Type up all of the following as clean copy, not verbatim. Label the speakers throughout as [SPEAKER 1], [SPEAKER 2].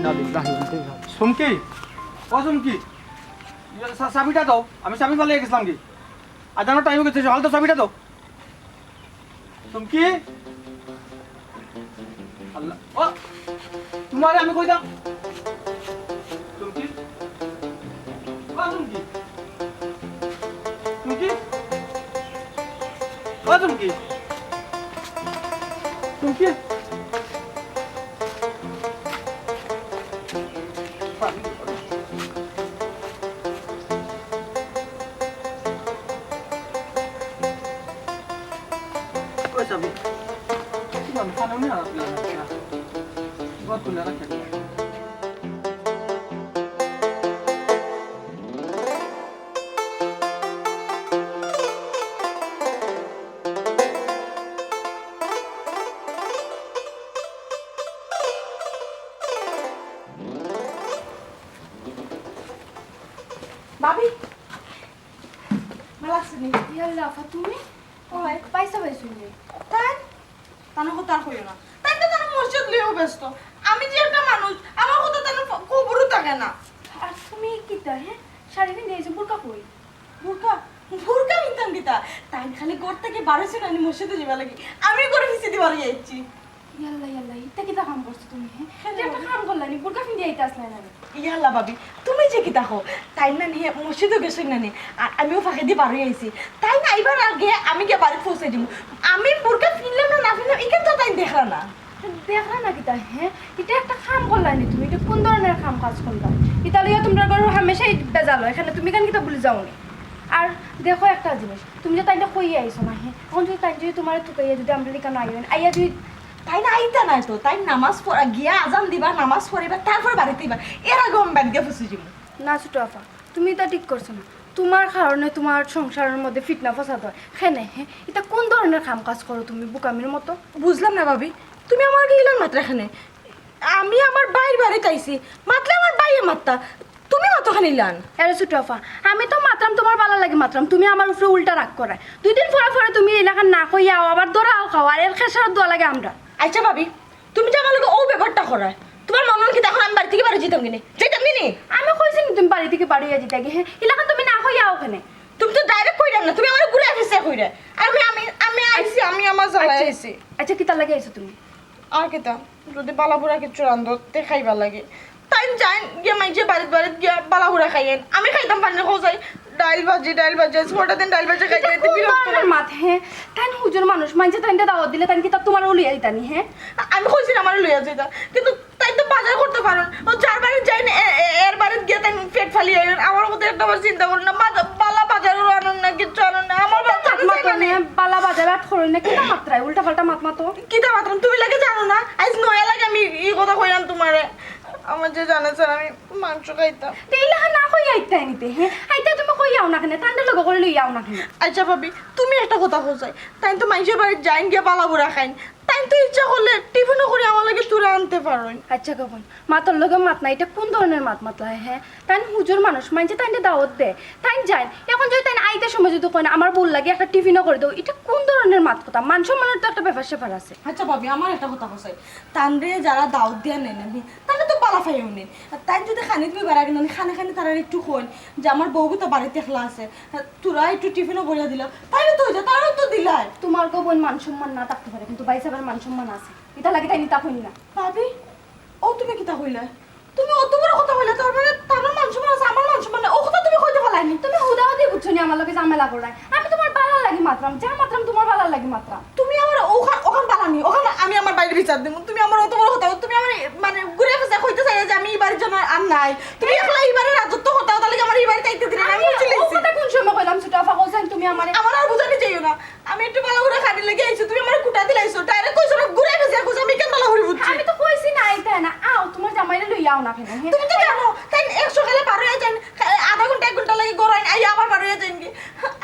[SPEAKER 1] চুমকি ও চুমকি চাবিটা দাও আমি চাবি পালিয়ে গেছিলাম কি আজানোর টাইম গেছে হাল তো চাবিটা দাও চুমকি আল্লাহ ও তোমারে আমি কই দাও চুমকি ও চুমকি চুমকি ও চুমকি চুমকি Sabi, Tuhan, paano na natin siya? Ba't ko lang siya?
[SPEAKER 2] Babi, malas ni.
[SPEAKER 3] Yalla, Fatumi? ওই পয়সা পাইছুনি
[SPEAKER 2] তাই তানো কথা আর কইও না তাই তো তানো মসজিদ লিও ব্যস্ত আমি যে একটা মানুষ আমার কথা তানো খবরও থাকে না
[SPEAKER 3] আর তুমি কি তা হ্যাঁ শাড়ি নিয়ে এসে বোরকা কই
[SPEAKER 2] বুরকা বুরকা নিতাম কিতা তাই খালি ঘর থেকে বারোছে না মসজিদে যাবা লাগি আমি করে হিসে দিবার যাইছি
[SPEAKER 3] ইয়াল্লা ইয়াল্লা ইটা কিটা কাম করছো তুমি হ্যাঁ যে একটা কাম করলানি বোরকা পিন্দি আইতে আসলাই না
[SPEAKER 2] ইয়াল্লা ভাবি তুমি যে কিতা হো তাই না নিয়ে মসজিদে গেছই না নি আর আমিও ফাঁকে দিয়ে বারোই আইছি তাই না এবার আগে আমি গিয়ে বাড়ি পৌঁছে দিব আমি বোরকা ফিরলাম না ফিরলাম এখান তো তাই দেখলা না
[SPEAKER 3] দেখা না কিতা হ্যাঁ এটা একটা কাম করলানি তুমি এটা কোন ধরনের কাম কাজ করলা এটা লিয়া তোমরা ঘর হামেশাই বেজালো এখানে তুমি কেন কিতা ভুলে যাওনি আর দেখো একটা জিনিস তুমি যে তাইটা কই আইছো না হ্যাঁ এখন যদি তাই যদি তোমার তুকাইয়া যদি আমরা লিখা না আইয়া যদি
[SPEAKER 2] তাই না আইতা নাই তো তাই নামাজ পড়া গিয়া আজান দিবা নামাজ পড়িবা তারপর বাড়িতে দিবা এর আগে আমি বাড়ি দিয়ে ফুসে যাব
[SPEAKER 3] না ছোট আপা তুমি এটা ঠিক করছো না তোমার কারণে তোমার সংসারের মধ্যে ফিটনা ফসাদ হয় খেনে হ্যাঁ এটা কোন ধরনের কাম কাজ করো তুমি বুকামির মতো
[SPEAKER 2] বুঝলাম না ভাবি তুমি আমার গিলাম মাত্র এখানে আমি আমার বাইর বাড়ি চাইছি মাতলে আমার বাইয়ে মাত্তা তুমি মাত্র খানি ইলান
[SPEAKER 3] আরে ছোট আপা আমি তো মাত্রাম তোমার ভালো লাগে মাত্রাম তুমি আমার উপরে উল্টা রাগ করায় 2 দিন পরে পরে তুমি এলাকা না কইয়াও আবার দরাও খাও আর এর খেসারত দোয়া লাগে আমরা
[SPEAKER 2] আচ্ছা ভাবি তুমি যে আমার লগে ও ব্যাপারটা করায় তোমার মন কি তখন আমি বাড়ি থেকে বাড়ি যেতাম কিনে যেতাম কিনে
[SPEAKER 3] আমি কইছি নি তুমি বাড়ি থেকে বাড়িয়া যেতে গে হ্যাঁ এলাকা তুমি না কইয়াও ওখানে
[SPEAKER 2] তুমি তো ডাইরেক্ট কইরাম না তুমি আমার ঘুরে আসছে কইরা আর আমি আমি আমি আইছি আমি আমার জ্বালায় আইছি
[SPEAKER 3] আচ্ছা কিতা লাগে আইছো তুমি
[SPEAKER 2] আর কেতা যদি বালাপুরা কিছু রান্ধতে খাইবার লাগে তাই যাই গিয়ে মাইছে বাড়িত গিয়া বালাপুরা খাইয়েন আমি খাইতাম পানি খোঁজাই ডাইল ভাজি ছোটা দিন ডাইল ভাজি খাইতে বিরক্ত
[SPEAKER 3] মাথ হ্যাঁ তাই হুজুর মানুষ মাইছে তাইতে দাওয়াত দিলে তাই কিতা তোমার উলিয়া দিতানি হ্যাঁ
[SPEAKER 2] আমি কইছি আমার লইয়া যাইতা কিন্তু তাই তো বাজার করতে পারেন ও যার বাড়ি যাই না এর বাড়িতে গিয়ে তাই পেট ফালিয়ে আমার কথা একটা বার চিন্তা করেন না বালা বাজারও আনুন না কিছু আনুন না আমার
[SPEAKER 3] বালা বাজার আর খরই না কিতা মাত্রায় উল্টা পাল্টা মাত মাতো
[SPEAKER 2] কিতা মাত্র তুমি লাগে জানো না আজ নয়া লাগে আমি এই কথা কইলাম তোমারে আমার যে জানা স্যার আমি মাংস খাইতাম
[SPEAKER 3] তেইলা না কই আইতা নিতে হ্যাঁ আইতা তুমি কই আও না কেন তান্ডে লগ করে লই আও না কেন
[SPEAKER 2] আচ্ছা ভাবি তুমি একটা কথা কইছাই তাই তো মাইশের বাড়ি যাইন গিয়া বালাবুড়া খাইন তাই তো ইচ্ছা করলে টিফিনও করে আমার লাগে তুলে আনতে পারোন
[SPEAKER 3] আচ্ছা কখন মাতর লগে মাত না এটা কোন ধরনের মাত মাতলা হ্যাঁ তাই হুজুর মানুষ মাইছে তাইতে দাওয়াত দে তাই যাই এখন যদি তাই আইতে সময় যদি কই না আমার বল লাগে একটা টিফিনও করে দাও এটা কোন ধরনের মাত কথা মান সম্মানের তো একটা ব্যাপার স্যাপার আছে
[SPEAKER 2] আচ্ছা ভাবি আমার একটা কথা কইছাই তানরে যারা দাওয়াত দিয়া নেন আমি তাহলে তো বালা ফাইও নেন তাই যদি খানি তুমি বেড়া কিনা খানে খানে তারা একটু কইন যে আমার বউ তো বাড়িতে একলা আছে তোরা একটু টিফিনও করে দিলা তাইলে তো হইছে তারাও তো দিলাই
[SPEAKER 3] তোমার গো বোন মান সম্মান না থাকতে পারে কিন্তু বাইসাবের মান সম্মান আছে এটা লাগে তাই নিতা হইনি না
[SPEAKER 2] ভাবি ও তুমি কিতা কইলা তুমি অত বড় কথা কইলা তার মানে তার মান সম্মান আছে আমার মান সম্মান ও কথা তুমি কইতে পারলানি
[SPEAKER 3] তুমি হুদাওয়াতি বুঝছো নি আমার লগে ঝামেলা করায় আমি তোমার ভালো লাগি মাত্রাম যা মাত্রাম তোমার ভালো লাগি মাত্রাম
[SPEAKER 2] তুমি আমার ওখান বানানি ওখানে আমি আমার বাইরে বিচার দেব তুমি আমার অত বড় কথা তুমি আমার মানে ঘুরে ফেসে কইতে চাই যে আমি এই বাড়ির জন্য আর নাই তুমি একলা এই বাড়ির রাজত্ব হতো তাহলে আমার এই বাড়িতে আইতে দিলে আমি চলে
[SPEAKER 3] ও কথা কোন সময় কইলাম ছোট আফা কইছেন তুমি আমারে
[SPEAKER 2] আমার আর বুঝানি চাইও না আমি একটু ভালো করে খানি লেগে আইছো তুমি আমার কুটা দিলাইছো ডাইরেক্ট কইছো না ঘুরে ফেসে কইছো আমি কেন ভালো করে বুঝছি
[SPEAKER 3] আমি তো কইছি না আইতা না আও তোমার জামাইরে লই আও না কেন
[SPEAKER 2] তুমি তো জানো তাই এক সকালে পার হয়ে যান আধা ঘন্টা 1 ঘন্টা লাগে গড়াই আই আবার পার হয়ে যান কি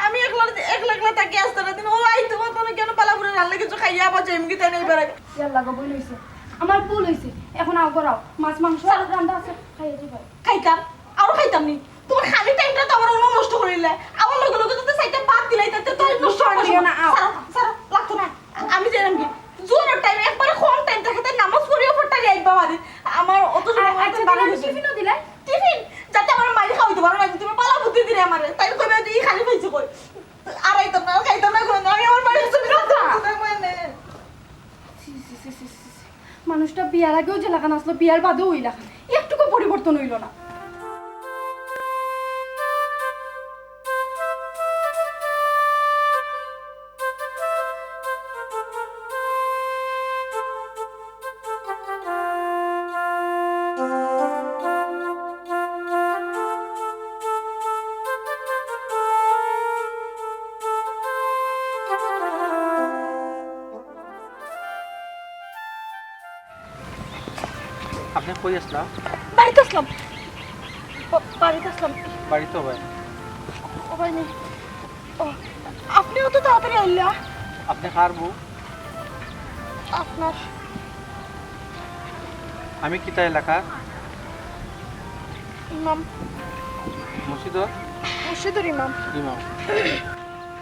[SPEAKER 2] আমি একলা তাকে আসতে না দিন ও আই তোমার তো কেন পালাপুরে রান্না কিছু খাইয়া আবার যাইম কি তাই নাই বেড়া
[SPEAKER 3] ইয়াল্লা গো বই লইছে আমার ভুল হইছে এখন আও করাও মাছ মাংস রান্না আছে খাইয়ে দিবা
[SPEAKER 2] খাইতাম আরো খাইতাম নি তোমার খালি টাইমটা তো আমার অন্য নষ্ট করিলে আমার লগে লগে তো সাইডে বাদ দিলাই তাতে তো নষ্ট
[SPEAKER 3] করিও না, আও।
[SPEAKER 2] সারা লাগতো না আমি জানাম কি জোরের টাইম একবারে কম টাইম থাকে তাই নামাজ পড়িও ফটারি আইবা বাড়ি আমার অত
[SPEAKER 3] আচ্ছা মানুষটা বিয়ার আগেও যে লাগান আসলো বিয়ার বাদেও ওই লাগান একটুকু পরিবর্তন হইল না।
[SPEAKER 1] আপনি কই আসলাম?
[SPEAKER 2] বাড়িতে আসলাম বাড়িতে আসলাম।
[SPEAKER 1] বাড়িতে ভাই।
[SPEAKER 2] ও ভাই নেই। ও আপনিও তো তাড়াতাড়ি আইলা।
[SPEAKER 1] আপনি কার বউ?
[SPEAKER 2] আপনার
[SPEAKER 1] আমি কিতা এলাকা?
[SPEAKER 2] ইমাম,
[SPEAKER 1] মসজিদর
[SPEAKER 2] মুর্শিদুর ইমাম।
[SPEAKER 1] ইমাম।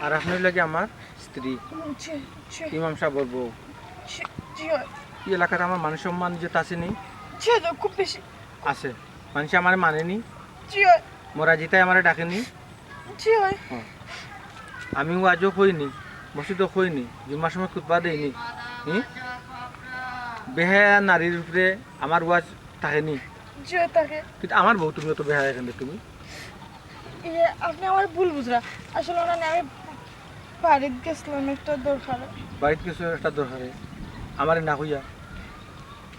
[SPEAKER 1] আর আপনি লাগে আমার স্ত্রী
[SPEAKER 2] জি জি
[SPEAKER 1] ইমাম সাহেবের বউ।
[SPEAKER 2] জি
[SPEAKER 1] এই এলাকার আমার মান সম্মান যেটা আসেনি
[SPEAKER 2] জি খুব বেশি
[SPEAKER 1] আছে। মানুষ আমার মানেনি,
[SPEAKER 2] জি
[SPEAKER 1] মোরা জিতাই আমার ডাকেনি।
[SPEAKER 2] জি
[SPEAKER 1] আমিও আজও কইনি, মসজিদও কইনি, জুম্মার সময় খুতবা দেয়নি। বেহায়া নারীর উপরে আমার ওয়াজ থাকেনি।
[SPEAKER 2] জি তাকে
[SPEAKER 1] কিন্তু আমার বউ তুমিও তো বেহায়া এখানে তুমি।
[SPEAKER 2] ইয়ে আপনি আমার ভুল বুঝরা। আসলে না আমি বাড়িতে গেছিলাম একটা দরকারে।
[SPEAKER 1] বাড়িতে কিছু একটা দরকারে আমার না হইয়া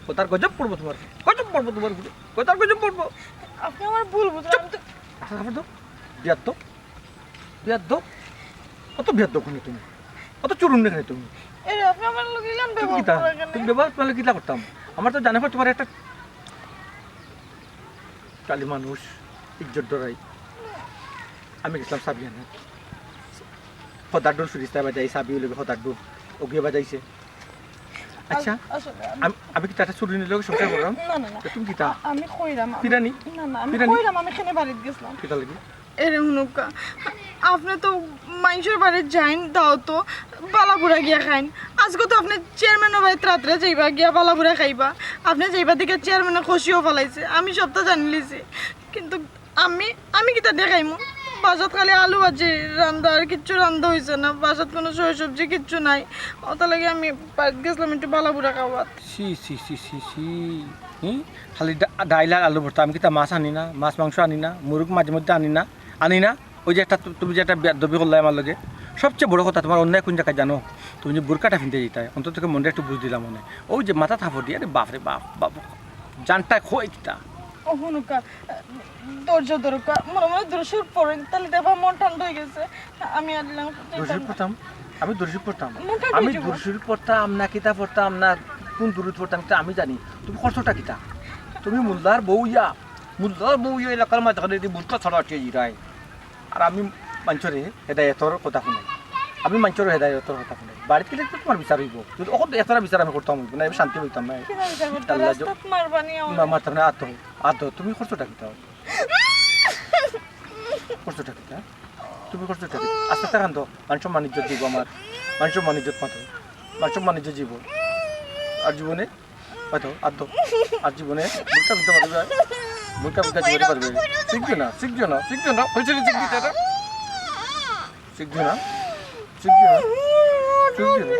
[SPEAKER 1] কোথার গজব পড়বো তোমার, গজব পড়বো তোমার উপরে, কোথার গজব পড়বো।
[SPEAKER 2] আপনি আমার ভুল বুঝরা। আমি তো
[SPEAKER 1] আচ্ছা খাবার দো, বিয়ার দো, বিয়ার দো। কত বিয়ার দো ওখানে তুমি, কত চুরুন এখানে তুমি।
[SPEAKER 2] এই আপনি আমার লোক ইলান
[SPEAKER 1] তুমি
[SPEAKER 2] ব্যবহার
[SPEAKER 1] কিতা,
[SPEAKER 2] করেন
[SPEAKER 1] তুমি ব্যবহার করলে কিতা করতাম। আমার তো জানে তোমার একটা কালী মানুষ ইজ্জত ডরাই। আমি গেছিলাম সাবিয়ানা, হদার ডোর সুরিস্তা বাজাই, সাবি লগে হদার ডোর ওগিয়ে বাজাইছে। আচ্ছা
[SPEAKER 2] আসলে
[SPEAKER 1] আমি কি টাটা চুরি নিলে সংসার করলাম?
[SPEAKER 2] না না না
[SPEAKER 1] তুমি কিতা
[SPEAKER 2] আমি কইরাম।
[SPEAKER 1] ফিরানি
[SPEAKER 2] না না আমি
[SPEAKER 1] ফিরানি?
[SPEAKER 2] কইরাম আমি এখানে বাড়িতে গেছিলাম।
[SPEAKER 1] কিতা লাগি?
[SPEAKER 2] এরে হুনুকা আপনি তো মানুষের বাড়ি যাইন দাও তো বালাপুরা গিয়া খাইন। আজকে তো আপনি চেয়ারম্যানের বাড়িতে রাত্রে যাইবা গিয়া বালাপুরা খাইবা। আপনি যাইবা দিকে চেয়ারম্যানে খুশিও ফেলাইছে, আমি সবটা জানি লিছি। কিন্তু আমি আমি কিতা দেখাইমু? বাসাত খালি আলু ভাজি রান্দা, আর কিচ্ছু রান্দা হয়েছে না। বাসাত কোনো সবজি সবজি কিচ্ছু নাই। ওটা লাগে আমি বাড়িতে গেছিলাম একটু বালাপুরা খাওয়ার।
[SPEAKER 1] সি সি সি সি সি খালি ডাইল আর আলু ভর্তা। আমি কিতা মাছ আনি না, মাছ মাংস আনি না, মুরগ মাঝে মধ্যে আনি না, আনি না। ওই যে একটা তুমি যে একটা বেদবি করলে আমার লগে, সবচেয়ে বড় কথা তোমার অন্যায় কোন জায়গায় জানো? তুমি যে বুরকাটা ফিনতে যেতে অন্তত থেকে মনটা একটু বুঝ দিলাম মনে। ওই যে মাথা থাপড় দিয়ে আরে বাপরে বাপ বাপ জানটা খোয় কিতা।
[SPEAKER 2] ও হুনুকা ধৈর্য দরকার মনে মনে দৃশ্যর পড়েন তাহলে দেখবা মন ঠান্ডা হয়ে গেছে। আমি আনলাম
[SPEAKER 1] দর্শক পড়তাম, আমি দর্শক পড়তাম,
[SPEAKER 2] মোটা
[SPEAKER 1] আমি
[SPEAKER 2] বুঝবো।
[SPEAKER 1] দর্শক পড়তাম না কিতা পড়তাম না কোন দূরত পড়তাম তা আমি জানি। তুমি খরচটা কিতা? তুমি মুল্লার বউ ইয়া, মুল্লার বউ ইয়া এলাকার মাঝখানে যদি বুরকা ছড়াটিয়ে জিরায়। আর আমি মানুষরে হেদায়তর কথা শুনাই, আমি মানুষের হেদায়তর কথা শুনাই। বাড়িতে গেলে তো তোমার বিচার হইব, যদি অকল এতটা বিচার আমি করতাম হইব না, আমি শান্তি হইতাম না।
[SPEAKER 2] রাস্তাত মারবানি
[SPEAKER 1] মারতাম না আত্ম আত্ম। তুমি খরচটা কিতা? খরচটা কিতা? তুমি খরচটা কিতা? আস্তে আস্তে কান্দ। মানুষ বাণিজ্য জীব আমার, মানুষ বাণিজ্য মাত্র, মানুষ বাণিজ্য জীব। আর জীবনে হয়তো আদ্য আর জীবনে বুকটা বুঝতে পারবে, বুকটা বুঝতে জীবনে পারবে। শিখছো না, শিখছো না, শিখছো না, হয়েছে শিখবি তারা, শিখছো না, শিখছো না, শিখছো না।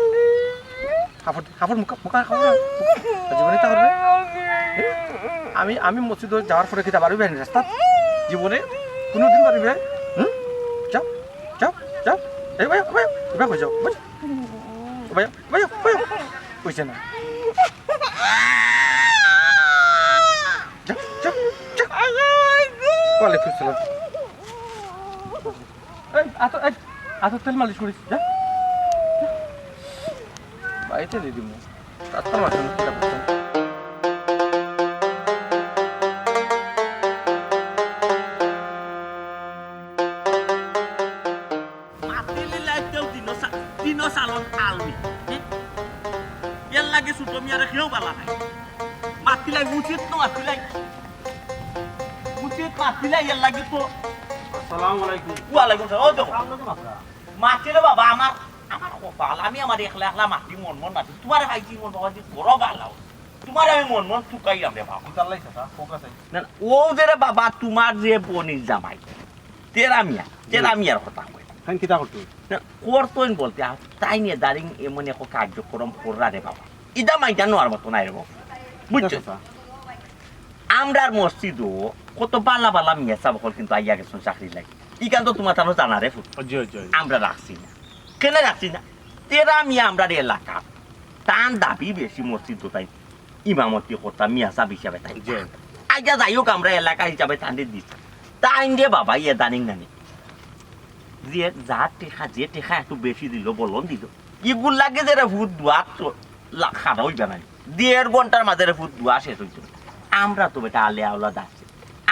[SPEAKER 1] কাপড় কাপড় মুখা মুখা খাবো জীবনে তা করবে। আমি আমি মসজিদে যাওয়ার পরে খেতে পারবি রাস্তা জীবনে কোনোদিন পারবে? যাও যাও যাও, এই ভাই ভাই ভাই যাও ভাই ভাই ভাই ভাই বুঝছে না। যাও যাও যাও, ওয়ালাইকুম আসসালাম। এই আতো তেল মালিশ করিস, যা বাড়িতে দিয়ে দিব রাস্তার মাঝখানে খেতে পারতাম।
[SPEAKER 4] মাতিলে বাবা আমার আমার কপাল, আমি আমার একলা একলা মাতি মন মন মাতি তোমার খাইছি মন বাবা বড় ভালো তোমার আমি মন মন চুকাইলাম রে বাবা। না ও যে রে বাবা তোমার যে বনির জামাই তেরামিয়ার কথা কই
[SPEAKER 1] কিতা করতো?
[SPEAKER 4] করতোন বলতে তাই নিয়ে দাঁড়িয়ে এমন এক কার্যক্রম করা রে বাবা। ইটা মাইটা নোয়ার মতো নাই রে বাবা বুঝছো আমরার মসজিদও কত পাল্লা পাল্লা মিয়া সাবকল কিন্তু আইয়া গেছেন চাকরি লাগে ইকান তো তোমার তারও জানা রে ফুট আমরা রাখছি না কেন রাখছি না তেরা মিয়া আমরা এলাকা টান দাবি বেশি মসজিদ তাই ইমামতি করতাম মিয়া সাব হিসাবে তাই আইয়া যাই হোক আমরা এলাকা হিসাবে তাদের দিচ্ছি তাই দিয়ে বাবা ইয়ে দানিং নানি যে যা টেকা যে টেকা একটু বেশি দিল বলন দিল ইগুল লাগে যে রে ভূত দুয়া খারা হইবে না 1.5 ঘন্টার মাঝে রে ভূত দুয়া শেষ হইতো আমরা তো বেটা আলে আওলা যাচ্ছে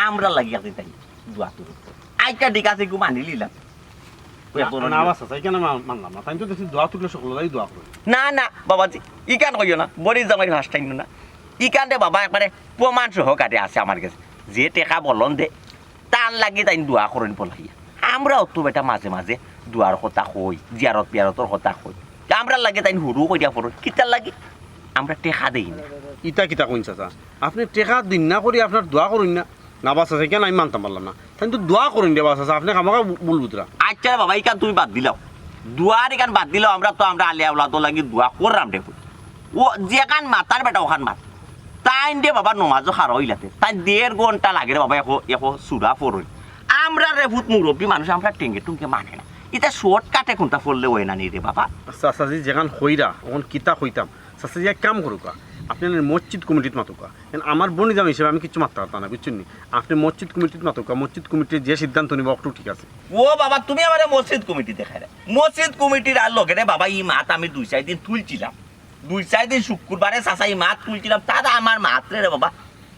[SPEAKER 4] আমরা লাগিয়া দিই তাই দুয়া তো আইকা দিক আছে গু মানি লিলাম না না বাবাজি ইকান কইও না বড়ি জামাই ফার্স্ট টাইম না ইকান দে বাবা একবারে প্রমাণ সহকারে আছে আমার কাছে যে টেকা বলন দে টান লাগি তাই দোয়া করেন বলাইয়া আমরাও তো বেটা মাঝে মাঝে দুয়ার কথা কই জিয়ারত পিয়ারতর কথা কই আমরা লাগে তাই হুরু কইয়া পড়ো কিতার লাগে আমরা টেকা দেই না
[SPEAKER 5] ইটা কিতা কইন চাচা আপনি টেকা দিন না করি আপনার দোয়া করুন না না বাস আছে কেন আমি মানতাম পারলাম না তাই তো দোয়া করুন দে বাস আছে আপনি আমাকে বলবুতরা
[SPEAKER 4] আচ্ছা বাবা ইকান তুমি বাদ দিলাও দুয়ার ইকান বাদ দিলাও আমরা আলে আওলা তো লাগি দোয়া করলাম দেখো ও যেখান মাতার বেটা ওখান মাত তাই দে বাবা নমাজও খার হইলাতে তাই 1.5 ঘন্টা লাগে রে বাবা এখন সুরা পড়ই আমরা রে ভূত মুরব্বী মানুষ আমরা টেঙ্গে টুঙ্গে মানে না এটা শর্টকাটে কোনটা পড়লে ওই না নি রে বাবা
[SPEAKER 5] চাচাজি যেখান হইরা ওখান কিতা হইতাম চাচাজি এক কাম করুকা আপনি মসজিদ কমিটিত মাতুকা আমার বনি জাম হিসেবে আমি কিছু মারতে পারতাম না বুঝছেন নি আপনি মসজিদ কমিটিত মাতুকা মসজিদ কমিটির যে সিদ্ধান্ত নিব একটু ঠিক আছে
[SPEAKER 4] ও বাবা তুমি আমার মসজিদ কমিটি দেখাই রে মসজিদ কমিটির আর লগে রে বাবা এই মাত আমি 2-4 দিন তুলছিলাম 2-4 দিন শুক্রবারে চাচা এই মাত তুলছিলাম তারা আমার মাত্রে রে বাবা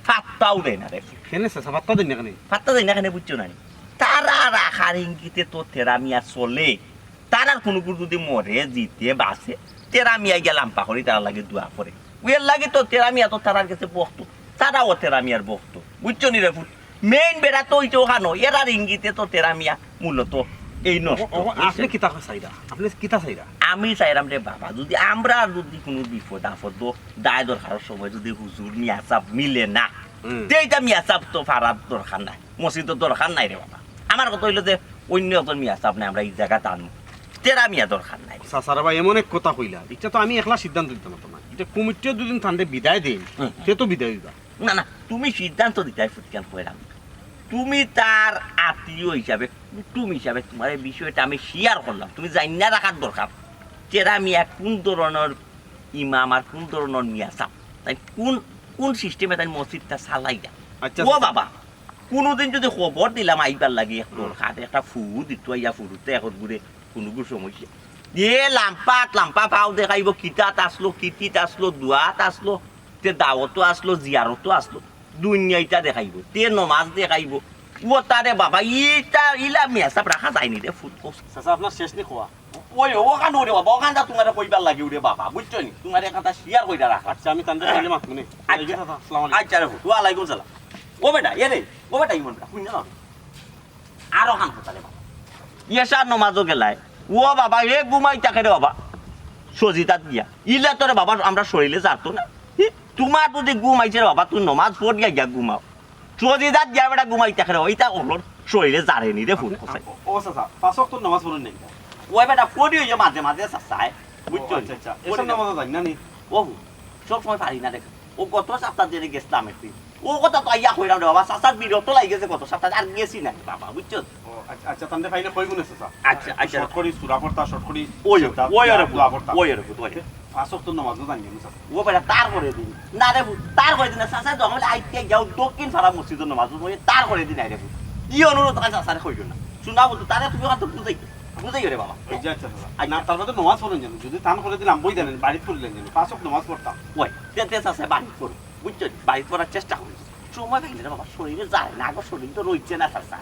[SPEAKER 4] ফাত্তাও দেয় না রে
[SPEAKER 5] কেনে চাচা পাত্তা দিন না কেন
[SPEAKER 4] ফাত্তা দেয় না কেন বুঝছো না তারা রাখার ইঙ্গিতে তো তেরামিয়া চলে তারার কোনো যদি মরে জিতে বাসে তেরামিয়া গেলাম পাখরি তারা লাগে দোয়া করে ওয়ের লাগে তো তেরামিয়া তো তারার কাছে বক্ত তারাও তেরামিয়ার বক্ত বুঝছো নি রে ফুট মেইন বেড়া তো ওইটা ওখানো এরার ইঙ্গিতে তো তেরামিয়া মূলত এই নষ্ট
[SPEAKER 5] আপনি কিতা চাইরা আপনি কিতা চাইরা
[SPEAKER 4] আমি চাইরাম রে বাবা যদি আমরা যদি কোনো বিপদ আপদ দায় দরকারের সময় যদি হুজুর মিয়া সাপ মিলে না এইটা মিয়া সাপ তো ফারার দরকার নাই মসজিদের দরকার নাই রে বাবা আমার কথা হইলো যে অন্য একজন মিয়া সাপ নাই আমরা এই জায়গা টানবো তেরা মিয়া দরকার নাই
[SPEAKER 5] চাচারা ভাই এমন এক কথা কইলা এটা তো আমি একলা সিদ্ধান্ত দিতাম না এটা কমিটিও দুদিন ঠান্ডে বিদায় দেই সে তো বিদায় দিবা
[SPEAKER 4] না না তুমি সিদ্ধান্ত দিতাই ফুটকান কইরাম তুমি তার আত্মীয় হিসাবে কুটুম হিসাবে তোমার এই বিষয়টা আমি শেয়ার করলাম তুমি জানিনা রাখার দরকার তেরা মিয়া কোন ধরনের ইমাম আর কোন ধরনের মিয়া সাপ তাই কোন সিস্টেমে তাই মসজিদটা চালাই যা
[SPEAKER 5] আচ্ছা
[SPEAKER 4] ও বাবা কোনোদিন যদি খবর দিলাম আইবার লাগে দরকার একটা ফু দিত ইয়া ফুরুতে এখন ঘুরে কোনো সমস্যা এ লাম্পা পাও দেখাইব কিতাত আসলো কিতিত আসলো দুয়াত আসলো তে দাওয়াতো আসলো জিয়ারতো আসলো দুনিয়াটা দেখাইব তে নমাজ দেখাইব ও তারে বাবা ইলা মেসাপ রাখা যায়নি রে ফুট
[SPEAKER 5] চাচা আপনার শেষ নি খোয়া
[SPEAKER 4] ওই ওখান ওরে বাবা ওখানটা তোমার কইবার লাগে ওরে বাবা বুঝছো নি তোমার একটা শেয়ার কইরা রাখা
[SPEAKER 5] আচ্ছা আমি তান্ডে তাইলে মাত মনে
[SPEAKER 4] আচ্ছা
[SPEAKER 5] আসসালামু আলাইকুম
[SPEAKER 4] আচ্ছা রে ওয়ালাইকুম সালাম ও বেটা ও বেটা ইমন শুন না আর ওখান কোথালে বাবা ইয়েশার নমাজও গেলায় ও বাবা এ ঘুমাই থাকে রে বাবা সজিতাত গিয়া ইলে তোরে বাবা আমরা শরীরে যাতো না তোমার যদি ঘুমাইছে রে বাবা তুই নমাজ পড় গিয়া ঘুমাও সজিতাত গিয়া বেটা ঘুমাই থাকে রে ওইটা ওর শরীরে জারেনি রে ফুল কোথায়
[SPEAKER 5] ও চাচা পাঁচ ওয়াক্ত নামাজ পড়েন নাই
[SPEAKER 4] ওই বেটা পড়ি হইয়া মাঝে মাঝে চাচায় বুঝছো
[SPEAKER 5] আচ্ছা আচ্ছা এসব নামাজ জানি না নি
[SPEAKER 4] ও সব সময় পারি না দেখ ও কত সপ্তাহ ধরে গেছিলাম একদিন ও কথা তো আইয়া কইরাম রে বাবা চাচার বিরত লাগি গেছে কত সপ্তাহ আর গেছি না বাবা বুঝছো
[SPEAKER 5] আচ্ছা তান্ডে ফাইলে কই গুনে চাচা
[SPEAKER 4] আচ্ছা আচ্ছা
[SPEAKER 5] শর্ট করি সূরা পড়তা শর্ট করি
[SPEAKER 4] ওই
[SPEAKER 5] দোয়া পড়তা
[SPEAKER 4] ওই
[SPEAKER 5] পাঁচ ওয়াক্ত নামাজ জানি না চাচা
[SPEAKER 4] ও বেটা তার করে দিন না রে তার করে দিন চাচা তো আমরা আইতে যাও দক্ষিণ ফাড়া মসজিদের নামাজ পড়ে তার করে দিন আইরে কি অনুরোধ আছে চাচারে কইও না শুনাবো তো তারে তুমি কথা বুঝাই রে বাবা
[SPEAKER 5] এই যে আচ্ছা চাচা না তার মধ্যে নামাজ পড়েন জানো যদি তান করে দিলাম বই জানেন বাড়ি পড়লেন জানো পাঁচ ওয়াক্ত নামাজ পড়তাম
[SPEAKER 4] ওই তে চাচা বাড়ি পড়ো বুঝছো বাড়ি পড়ার চেষ্টা করি সময় পাইলে রে বাবা শরীরে যায় না আগো শরীর তো রইছে না চাচা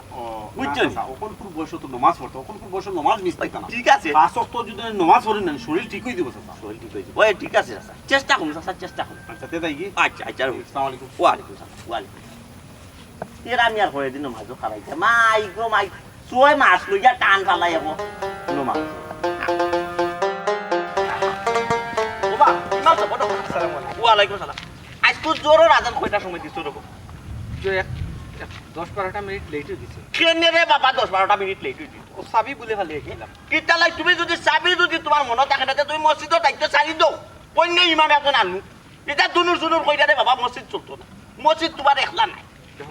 [SPEAKER 4] বুঝছো
[SPEAKER 5] ওখন পুরো বয়স তো নামাজ পড়তো ওখন পুরো বয়স নামাজ মিস পাইতা না
[SPEAKER 4] ঠিক আছে
[SPEAKER 5] পাঁচ ওয়াক্ত যদি নামাজ পড়েন না শরীর ঠিক হই দিব চাচা
[SPEAKER 4] শরীর ঠিক হয়েছে ওই ঠিক আছে চাচা চেষ্টা করুন চাচা চেষ্টা করুন
[SPEAKER 5] আচ্ছা তে দাই কি
[SPEAKER 4] আচ্ছা আচ্ছা
[SPEAKER 5] আসসালামু আলাইকুম
[SPEAKER 4] ওয়ালাইকুম সালাম ওয়ালাইকুম এরা আমি আর করে দিন মাঝো খারাইছে মাই গো মাই ছয় মাস লইয়া টান ফালাই যাব নমা বাবা ইমাম সাহেব বড় আসসালামু আলাইকুম ওয়ালাইকুম সালাম আজ তো জোরো রাজান কয়টা সময় দিছো রকো
[SPEAKER 1] 10-12টা মিনিট লেট হয়ে গেছে
[SPEAKER 4] কেনে রে বাবা 10-12টা মিনিট লেট হইছে
[SPEAKER 1] ও চাবি বলে ফেলে গেলাম
[SPEAKER 4] কিতা লাই তুমি যদি চাবি যদি তোমার মনে থাকে না তুমি মসজিদের দায়িত্ব ছাড়ি দাও অন্য ইমাম এখন আনু এটা দুনুর সুনুর কইরা রে বাবা মসজিদ চলতো না মসজিদ তোমার একলা নাই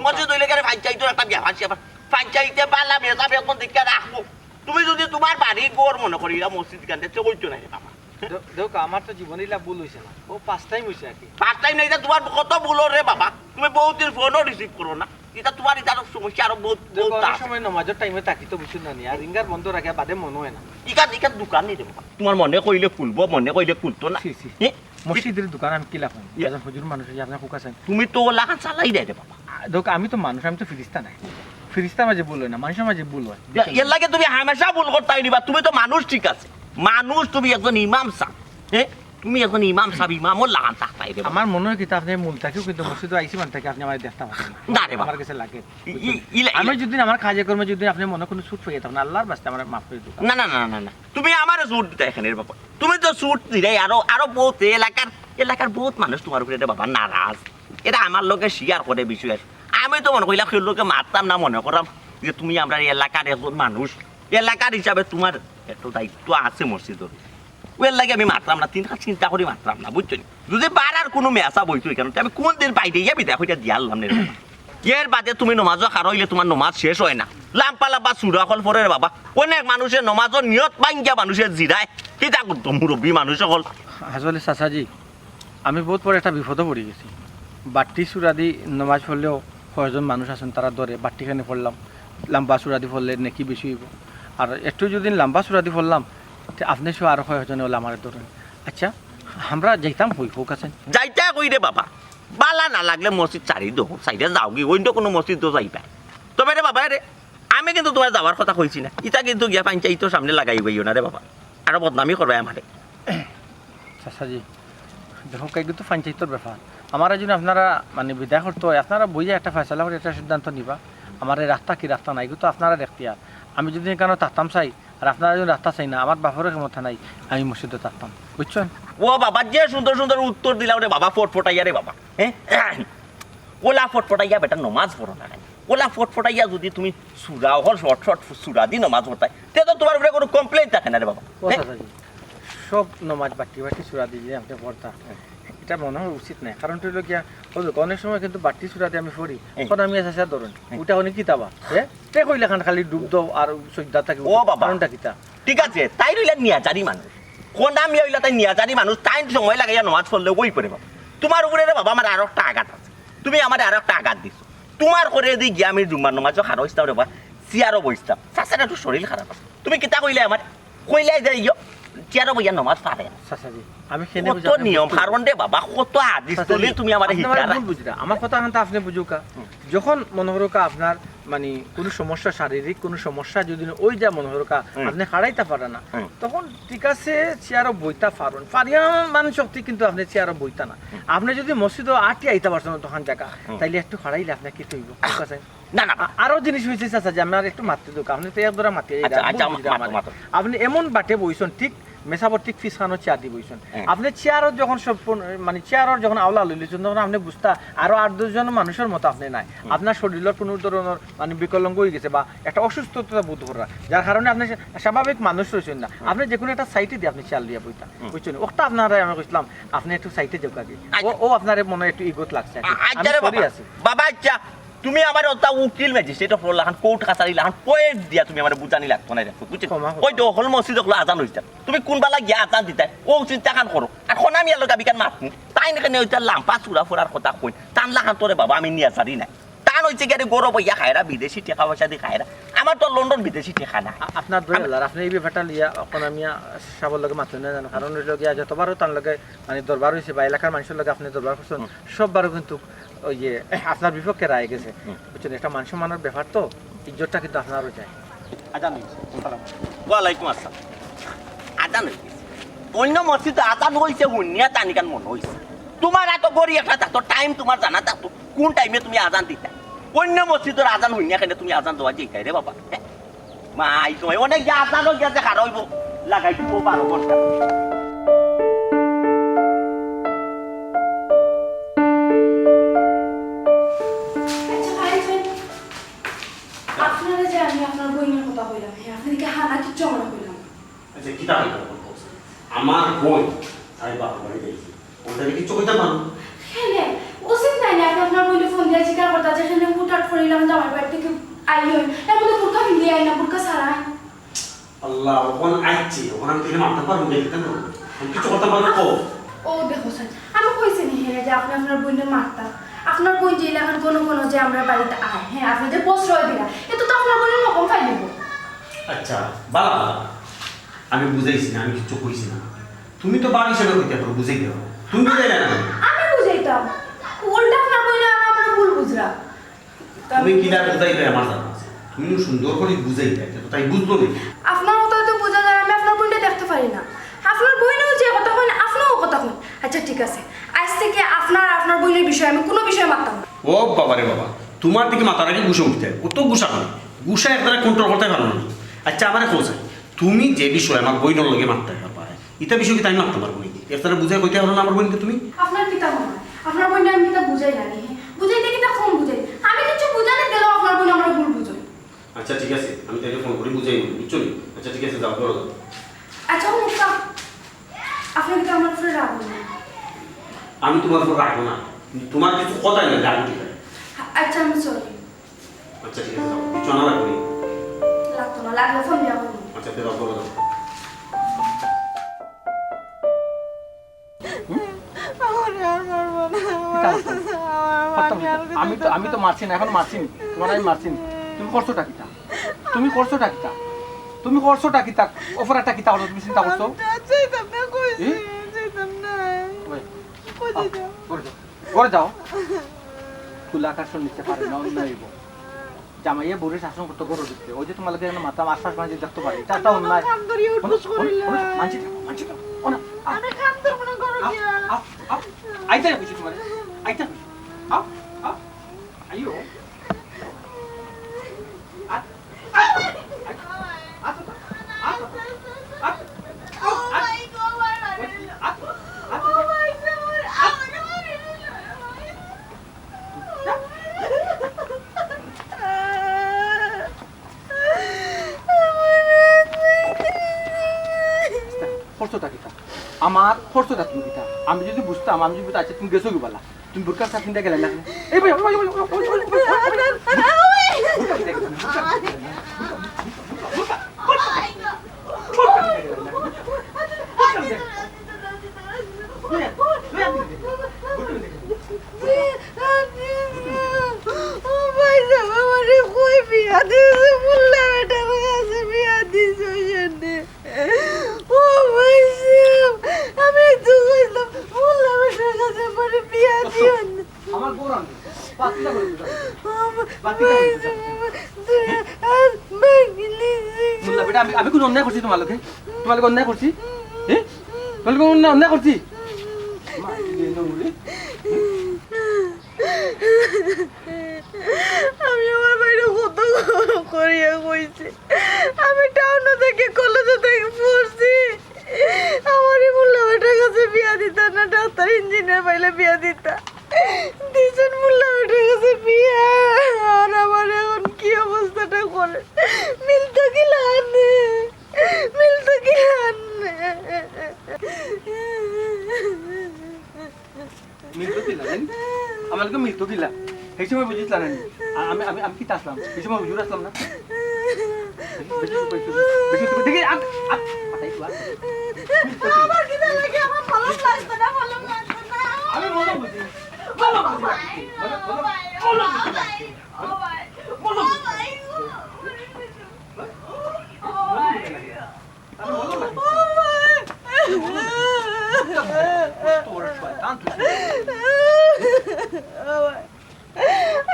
[SPEAKER 4] মসজিদ হইলে গেলে পঞ্চায়েতের একটা ব্যাপার আছে আবার পঞ্চায়েতে পালা বেজা বেতন দেখে রাখবো তুমি যদি তোমার বাড়ি গোর মনে করি মসজিদ গান দেখতে কইতো না বাবা
[SPEAKER 1] দেখ আমার তো জীবনে ইলা ভুল হয়েছে না ও 5 টাইম হয়েছে আর কি
[SPEAKER 4] ফার্স্ট টাইম না এটা তোমার কত ভুল রে বাবা তুমি বহুত দিন ফোনও রিসিভ করো না এটা তোমার এটা সমস্যা আরো বহুত বহুত
[SPEAKER 1] অনেক সময় নমাজের টাইমে থাকি তো বুঝছেন না আর রিঙ্গার বন্ধ রাখে বাদে মনে হয় না
[SPEAKER 4] ইকার দোকান নেই রে বাবা তোমার মনে কইলে খুলবো মনে কইলে খুলতো না
[SPEAKER 1] সি, সি।
[SPEAKER 4] এ,
[SPEAKER 1] মসজিদের দোকান আমি কি লাভ এজন হুজুর মানুষ আপনার খুব আছেন
[SPEAKER 4] তুমি তো লাগান চালাই দেয় রে বাবা
[SPEAKER 1] দেখ আমি তো মানুষ আমি তো ফিরিস্তা নাই ফিরিস্তা মাঝে ভুল হয় না মানুষের মাঝে ভুল হয়
[SPEAKER 4] এর লাগে তুমি হামেশা ভুল করতে নিবা তুমি তো মানুষ ঠিক আছে মানুষ তুমি একজন ইমাম সাহেব হ্যাঁ তুমি একজন ইমাম সাহেব ইমামও লাগান থাকতাই রে বাবা
[SPEAKER 1] আমার মনে হয় কিন্তু আপনি মূল থাকেও কিন্তু মসজিদে আইসি মান থাকে আপনি আমার দেখতে পাচ্ছেন
[SPEAKER 4] না রে বাবা
[SPEAKER 1] আমার কাছে লাগে
[SPEAKER 4] ইলা-
[SPEAKER 1] আমি যদি আমার কাজে কর্মে যদি আপনি মনে কোনো ছুট পেয়ে তখন আল্লাহর বাস্তে আমার মাফ করে দিন
[SPEAKER 4] না না না না না তুমি আমার সুট দিতে এখানে রে বাবা তুমি তো সুট দিলে আরো বহুত এলাকার বহুত মানুষ তোমার উপরে রে বাবা নারাজ এটা আমার লোকে শেয়ার করে বিষয় আমি তো মনে করিলাম সেই লোকে মারতাম না মনে করাম যে তুমি আমরা এলাকার একজন মানুষ এলাকার হিসাবে তোমার একটু দায়িত্ব আছে মসজিদের ওর লাগে আমি মারতাম না চিন্তা করে মারতাম না বুঝছো নি? যদি বাড়ার কোনো মেসা বইতো কেন আমি কোন দিন বাইরে গিয়ে বিদায় হইতে দিয়ালাম রে বাবা এর বাদে তুমি নমাজও খারইলে তোমার নমাজ শেষ হয় না লাম্পা লাম্পা চূড়া কল পরে রে বাবা অনেক মানুষের নমাজের নিয়ত ভাঙ্গিয়া মানুষের জিরায় কিতা করতো মুরব্বী মানুষ সকল
[SPEAKER 1] আসলে চাচাজি আমি বহুত বড় একটা বিপদে পড়ে গেছি বাট্টি সুরাদি নমাজ পড়লেও কয়েকজন মানুষ আছেন তারা ধরে বাট্টিখানে পড়লাম লম্বা সুরাদি পড়লে নাকি বেশি হইব আর একটু যদি লম্বা সুরাদি পড়লাম আপনি সব আরো কয়েকজন হলে আমার ধরেন আচ্ছা আমরা যাইতাম হই হোক আছেন
[SPEAKER 4] যাইতা কই রে বাবা বালা না লাগলে মসজিদ চারি দো সাইডে যাও কি অন্য কোনো মসজিদ তো যাই পায় তবে রে বাবা রে আমি কিন্তু তোমার যাওয়ার কথা কইছি না ইটা কিন্তু গিয়া পঞ্চায়েতের সামনে লাগাই বইও না রে বাবা আরো বদনামি করবে আমারে
[SPEAKER 1] চাচাজি দেখো কাইগুলো তো পঞ্চায়েতের ব্যাপার আমার যদি আপনারা মানে বিদায় করতে হয় আপনারা বইয়ে একটা ফয়সলা করে একটা সিদ্ধান্ত নিবা আমার এই রাস্তা কি রাস্তা নাই এগুলো তো আপনারা দেখতে আর আমি যদি কেন থাকতাম চাই আর আপনারা যদি রাস্তা চাই না আমার বাপরের ক্ষমতা নাই আমি মসজিদে থাকতাম বুঝছেন
[SPEAKER 4] ও বাবা যে সুন্দর সুন্দর উত্তর দিলাম রে বাবা ফটফটাইয়া রে বাবা হ্যাঁ ওলা ফটফটাইয়া বেটা নমাজ পড়ো না ওলা ফটফটাইয়া যদি তুমি সুরা হল শর্ট শর্ট সুরা দি নমাজ পড়তাই তে তো তোমার উপরে কোনো কমপ্লেইন থাকে না রে বাবা
[SPEAKER 1] ও চাচাজি সব নমাজ বাটি বাটি সুরা দিয়ে আপনি পড়তা এটা মনে হয় উচিত নাই কারণ হইল গিয়া অনেক সময় কিন্তু বাটি সুরা দিয়ে আমি পড়ি এখন আমি এসে ধরুন ওটা অনেক কিতাবা হ্যাঁ তে কইলে খান খালি ডুব দাও আর সজ্জা থাকে
[SPEAKER 4] ও বাবা।
[SPEAKER 1] কারণটা কিতা
[SPEAKER 4] ঠিক আছে তাই রইলে নিয়াজারি মানুষ কোন আমি হইলা তাই নিয়াজারি মানুষ তাই সময় লাগাইয়া নমাজ পড়লে ওই পড়ে বাবা তোমার উপরে রে বাবা আমার আরো একটা আঘাত আছে তুমি আমার আরো একটা আঘাত দিছো তোমার করে দি গিয়া আমি জুম্মার নমাজও খারো ইস্তাম রে বাবা চেয়ারও বইতাম চাচার একটু শরীর খারাপ আছে তুমি কিতা কইলে আমার কইলে যে চেয়ারও বইয়া নমাজ পারে না
[SPEAKER 1] চাচাজি আমি সেনে
[SPEAKER 4] কত নিয়ম কারণ রে বাবা কত হাদিস তুলি তুমি আমার হিকারা
[SPEAKER 1] বুঝরা আমার কথা কিন্তু আপনি বুঝুকা যখন মনোহরকা আপনার মানে কোনো সমস্যা শারীরিক কোনো সমস্যা যদি ওই যা মনোহরকা আপনি হারাইতে পারে না তখন ঠিক আছে চেয়ারও বইতা পারেন পারিয়া মানে শক্তি কিন্তু আপনি চেয়ারও বইতা না আপনি যদি মসজিদও আটটি আইতে পারছেন তখন জায়গা তাইলে একটু হারাইলে আপনার কি হইব ঠিক আছে
[SPEAKER 4] না না
[SPEAKER 1] আরো জিনিস হয়েছে চাচা যে আমার একটু মারতে দোক আপনি তো এক ধরা মাতি আপনি এমন বাটে বইছেন ঠিক মেসাবর ঠিক ফিসখানো চেয়ার দিয়ে বইছেন আপনি চেয়ারত যখন সব মানে চেয়ারর যখন আওলা লইলেছেন তখন আপনি বুঝতা আরো 8-10 জন মানুষের মতো আপনি নাই আপনার শরীরের কোনো ধরনের মানে বিকলাঙ্গ হয়ে গেছে বা একটা অসুস্থতা বোধ করা যার কারণে আপনি স্বাভাবিক মানুষ রয়েছেন না আপনি যে কোনো একটা সাইটে দিয়ে আপনি চেয়ার দিয়ে বইতা বুঝছেন ওটা আপনারা আমি কইছিলাম আপনি একটু সাইটে যাও কাজে ও আপনার মনে একটু ইগোত লাগছে
[SPEAKER 4] বাবা আচ্ছা তুমি আমার ওটা উকিল ম্যাজিস্ট্রেট অফ লাখান কোর্ট কাছারি লাখান পয়েন্ট দিয়া তুমি আমার বুঝানি লাগতো না দেখো বুঝছো ওই তো হল মসজিদ হলো আজান হইতা তুমি কোনবালা গিয়া আজান দিতা ও চিন্তা কান করো এখন আমি আলো গাবি কান মাতমু তাই না ওইটা লাম্পা চূড়া ফোড়ার কথা কই টান লাখান তোরে বাবা আমি নিয়া সারি না টান হইছে গেলে গৌরব ইয়া খায়রা বিদেশি টাকা পয়সা দিয়ে খায়রা আমার তো লন্ডন বিদেশি টাকা না
[SPEAKER 1] আপনার দয়াল আপনি এই ব্যাপারটা লিয়া এখন আমি সবার লগে মাথা না জানো কারণ ওই লগে যতবারও তার লগে মানে দরবার হয়েছে বা এলাকার মানুষের লগে আপনি দরবার করছেন সববারও কিন্তু ওই যে আপনার বিপক্ষে রায় গেছে বুঝছেন একটা মানুষ মানার ব্যাপার তো ইজ্জতটা কিন্তু আপনারও যায় আজান
[SPEAKER 4] ওয়ালাইকুম আসসালাম আজান হইছে অন্য মসজিদ আজান হইছে হুনিয়া তানিকান মন হইছে তোমার এত গড়ি একটা থাকতো টাইম তোমার জানা থাকতো কোন টাইমে তুমি আজান দিতা অন্য মসজিদের আজান হুনিয়া কেন তুমি আজান দেওয়া যে রে বাবা মা এই সময় অনেক যে আজানও গিয়া যে খারাইব লাগাই দিব 12 ঘন্টা
[SPEAKER 3] আপনারা যে আমি আপনার বইনের কথা কইলাম হ্যাঁ আপনাদেরকে হানা কি চমড়া কইলাম
[SPEAKER 5] আচ্ছা কিতা হইল আমার বই আরে বাবা বাড়ি যাইছি ওটাকে কিচ্ছু কইতাম না
[SPEAKER 3] হ্যাঁ উচিত নাই না আপনি আপনার বইলে ফোন দিয়ে জিজ্ঞাসা করতে যেখানে হুটহাট করিলাম যে আমার বাড়ি থেকে আইল এর মধ্যে বুরকা পিন্দি আই না বুরকা ছাড়াই
[SPEAKER 5] আল্লাহ ওখানে আইছি ওখানে আমি থেকে মারতে পারবো দেখতে না আমি কিছু করতে পারবো কো
[SPEAKER 3] ও দেখো স্যার আমি কইছি নি হ্যাঁ যে আপনি আপনার বোনের মারতা আপনার বোন যে এখন কোনো কোনো যে আমরা বাড়িতে আয় হ্যাঁ আপনি যে প্রশ্রয় দিলা এতো তো আপনার বোনের রকম পাই দেবো
[SPEAKER 5] আচ্ছা বালা আমি বুঝাইছি না আমি কিছু কইছি না তুমি তো বাড়ি হিসেবে কইতে পারো বুঝাই দেও তুমি বুঝাইলে না
[SPEAKER 3] আমি বুঝাইতাম উল্টা আপনার বোনে আমার ভুল বুঝরা
[SPEAKER 5] তুমি কি না বুঝাইলে আমার জানা আছে তুমি সুন্দর করে বুঝাইলে তো তাই বুঝলো না
[SPEAKER 3] আপনার মতো তো বোঝা যায় আমি আপনার বোনটা দেখতে পারি না আপনার বোনও যে কথা কন আপনিও কথা কন আচ্ছা ঠিক আছে আজ থেকে আপনার আপনার বোনের বিষয়ে আমি কোনো বিষয়ে মারতাম না
[SPEAKER 5] ও বাবা রে বাবা তোমার দিকে মাথার আগে গুছা উঠতে ও তো গুছা করে গুছা একবারে কন্ট্রোল করতে পারো না আচ্ছা আমারে কোথায় তুমি যে বিষয় আমার বইনের লগে মারতে পারবা এটা বিষয় কি তাই মারতে পারবো নাকি এর তারা বুঝাই কইতে পারো না আমার বোনকে তুমি
[SPEAKER 3] আপনার পিতা মনে হয় আপনার বোনটা আমি কিতা বুঝাই জানি বুঝাইতে কিতা ফোন বুঝাই আমি কিছু বুঝানে দিলেও আপনার বোন আমার ভুল বুঝাই
[SPEAKER 5] আচ্ছা ঠিক আছে আমি তাইলে ফোন করে বুঝাই নেব বুঝছো নি? আচ্ছা ঠিক আছে যাও করো
[SPEAKER 3] আচ্ছা মুক্তা আপনি কি আমার উপরে রাগ না
[SPEAKER 5] আমি তোমার উপর রাখবো না তোমার কিছু কথা নেই রাখবো ঠিক আছে
[SPEAKER 3] আচ্ছা আমি সরি
[SPEAKER 5] আচ্ছা ঠিক আছে যাও কিছু না রাখবো নি।
[SPEAKER 3] লাগতো না লাগলে ফোন দিয়া করবো
[SPEAKER 5] আচ্ছা যাও করো যাও
[SPEAKER 1] আমি তো মারছি না এখন মারছি নি তোমার আমি মারছি নি তুমি করছোটা কিতা তুমি করছোটা কিতা তুমি করছোটা কিতা অপরাধটা কিতা হলো তুমি চিন্তা করছো করে যাও খোলা আকাশ নিতে পারে না অন্য হইব জামাইয়ে বুড়ি শাসন করতে গরু দিচ্ছে ওই যে তোমার লোকের মাথা আশ্বাস মাঝে দেখতে পারি চারটা অন্যায় মানছি মানছি আইতে বুঝছি তোমার আইতে আও আও আইও খরচটা কিতা আমার খরচটা তুমি কিতা আমি যদি বুঝতাম আমি যদি আচ্ছা তুমি গেছো গেলা তুমি বুরকার সাথে কিনতে গেলে না এই ভাই আমার গোরান পাতলা করে মুল্লা বেটা আমি কোন অন্যায় করছি তোমালোকে অন্যায় করছি হ্যাঁ তোমালোকে অন্যায় করছি
[SPEAKER 2] আমি আমার বাইরে কত করিয়া কইছি আমি টাউন থেকে কলেজে থেকে পড়ছি আমারই মোল্লা বেটার কাছে বিয়া দিতা না ডাক্তার ইঞ্জিনিয়ার পাইলে বিয়া দিতা দুজন মোল্লা বেটার কাছে বিয়া আর আমার এখন কি অবস্থাটা করে মিলতো গিলান
[SPEAKER 1] আমাকে মৃত্যু গিলা সেই সময় বুঝিস না আমি আমি আমি কি আসলাম সেই সময় বুঝুর আসলাম না আমি মনে বুঝি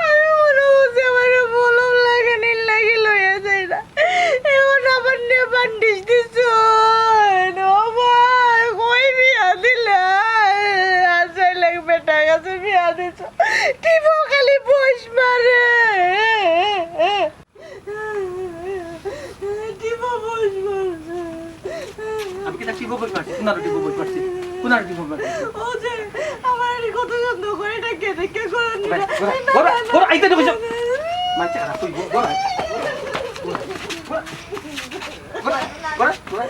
[SPEAKER 2] আমি মনে হচ্ছে আমার বলম লাগে নীল লাগে লইয়া যাই না এখন আবার নিয়ে বান্ডিস দিছ কই বিয়া দিলা আসাই লাগে বেটা কাছে বিয়া দিছ টিপো খালি বস মারে টিপো বস মারে
[SPEAKER 1] আমি কি টিপো বই পারছি কোনার টিপো বই পারছি কোনার টিপো বই পারছি
[SPEAKER 2] ও যে আমার কত যত্ন করে এটা কেটে কে করে
[SPEAKER 1] গোরা আইতে দেখো মানছে খারাপ কই গোরা গোরা গোরা গোরা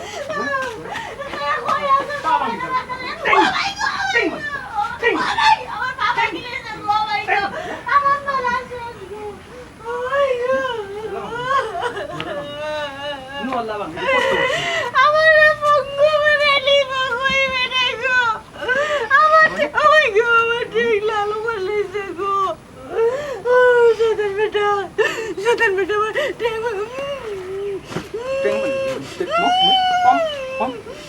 [SPEAKER 2] শতান বেটা আমার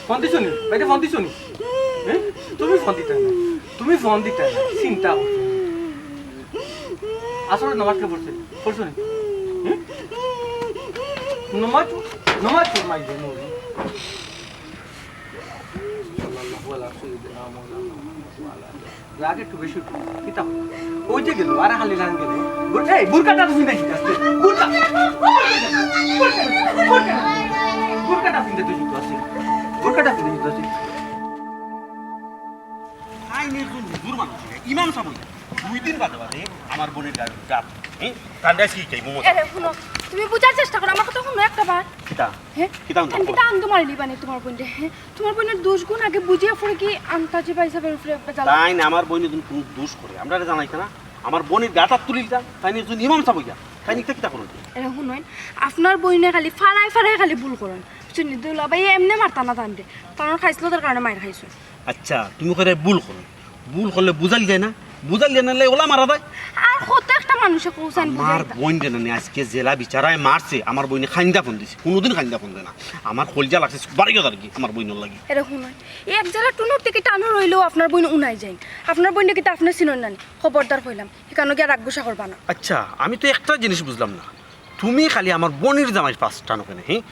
[SPEAKER 1] ফোন দিছো নি বাইরে ফোন দিছো নি তুমি ফোন দিতে না তুমি ফোন দিতে না চিন্তা করছো আসলে নমাজকে পড়ছে পড়ছো নি নমাজ নমাজ পড় মাই দে নুরি সাল্লাল্লাহু আলাইহি সাইয়্যিদিনা মাওলানা রাগে একটু বেশি কিতাব ওই যে গেল আর হালি লান গেল এই বুরকাটা তুমি দেখি আসতে বুরকা বুরকাটা পিনতে তুই তো আসি বুরকাটা পিনতে তুই আসি
[SPEAKER 5] আইনের কোন হুজুর মানুষ ইমাম সাহেব দুই দিন বাদে বাদে আমার বোনের গাড়ি ডাক কান্দা কি চাই মোমো
[SPEAKER 3] এরে শুনো তুমি বুঝার চেষ্টা করো আমার কথা শুনো একটা বার
[SPEAKER 5] কিতা
[SPEAKER 3] হ্যাঁ
[SPEAKER 5] কিতা
[SPEAKER 3] কিতা আন তোমার লিবানি তোমার বোনকে হ্যাঁ তোমার বোনের দোষ গুণ আগে বুঝিয়ে পড়ে কি আন্তাজে পয়সা বেরোফরে বেজাল
[SPEAKER 5] তাই না আমার বোন কোন দোষ করে আমরা জানাই না আমার বোনের গাটা তুলি যা তাই নিয়ে ইমাম সাহেব ইয়া তাই নিয়ে কিতা করুন
[SPEAKER 3] এরা শুনুন আপনার বইনে খালি ফাড়াই ফাড়াই খালি ভুল করেন শুনি দুলা ভাই এমনি মারতা না তান্ডে তার খাইছিল তার কারণে মার খাইছো
[SPEAKER 5] আচ্ছা তুমি করে ভুল করো ভুল করলে বুঝালি যায় না বুঝালি না ওলা মারা দেয়
[SPEAKER 3] আর কত একটা মানুষে কৌসান
[SPEAKER 5] আমার
[SPEAKER 3] বুঝাইতা
[SPEAKER 5] বোন জানে আজকে জেলা বিচারায় মারছে আমার বোনে খাইন্দা ফোন দিছে কোনোদিন খাইন্দা ফোন দেয় না আমার কলজা লাগছে বাড়িও আর কি আমার বোনের লাগি
[SPEAKER 3] এরা শুনুন এক জেলা টুনুর থেকে টানো রইলেও আপনার বইন উনাই যায় আপনার বইনে কিন্তু আপনি চিনন না খবরদার কইলাম এখানে গিয়ে রাগ গুসা করবা না
[SPEAKER 5] আচ্ছা আমি তো একটা জিনিস বুঝলাম না তুমি খালি আমার বোনের জামাই পাঁচটা নোকেনে হ্যাঁ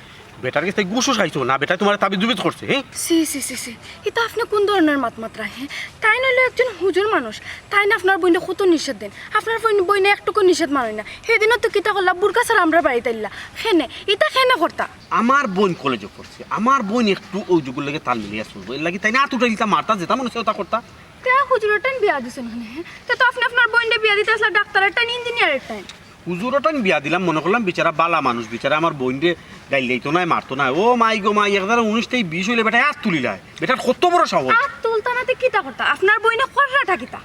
[SPEAKER 5] বেটার কাছে গুসু খাইছো না বেটা তোমার তাবি দুবিত করছে হ্যাঁ
[SPEAKER 3] সি সি সি সি এটা আপনি কোন ধরনের মাতমাত্রা হ্যাঁ তাই নইলে একজন হুজুর মানুষ তাই না আপনার বইনে কত নিষেধ দেন আপনার বইনে একটুকু নিষেধ মানেন না সেদিনও তো কিতা করলা বুরকা স্যার আমরা বাড়িতে এলা খেনে এটা খেনে করতা
[SPEAKER 5] আমার বোন কলেজে পড়ছে আমার বোন একটু ওই যুগের লাগে তাল মিলিয়ে চলবো এর লাগে তাই না তুটা দিতা মারতা যেটা মনে হচ্ছে ওটা করতা
[SPEAKER 3] তে হুজুরের টাইম বিয়া দিছেন হ্যাঁ তো আপনি আপনার বইনে বিয়া দিতে আসলে ডাক্তারের টাইম ইঞ্জিনিয়ারের টাইম
[SPEAKER 5] হুজুরটা আমি বিয়া দিলাম মনে করলাম বেচারা বালা মানুষ বেচারা আমার বোনরে গাইল দিতো না মারতো না ও মাই গো মাই 2019 হইলে বেটা হাত তুলিলায় বেটার কত বড় সাহস
[SPEAKER 3] আর তুলতানাতে কিতা করতা আপনার বইনে কররাটা কিতা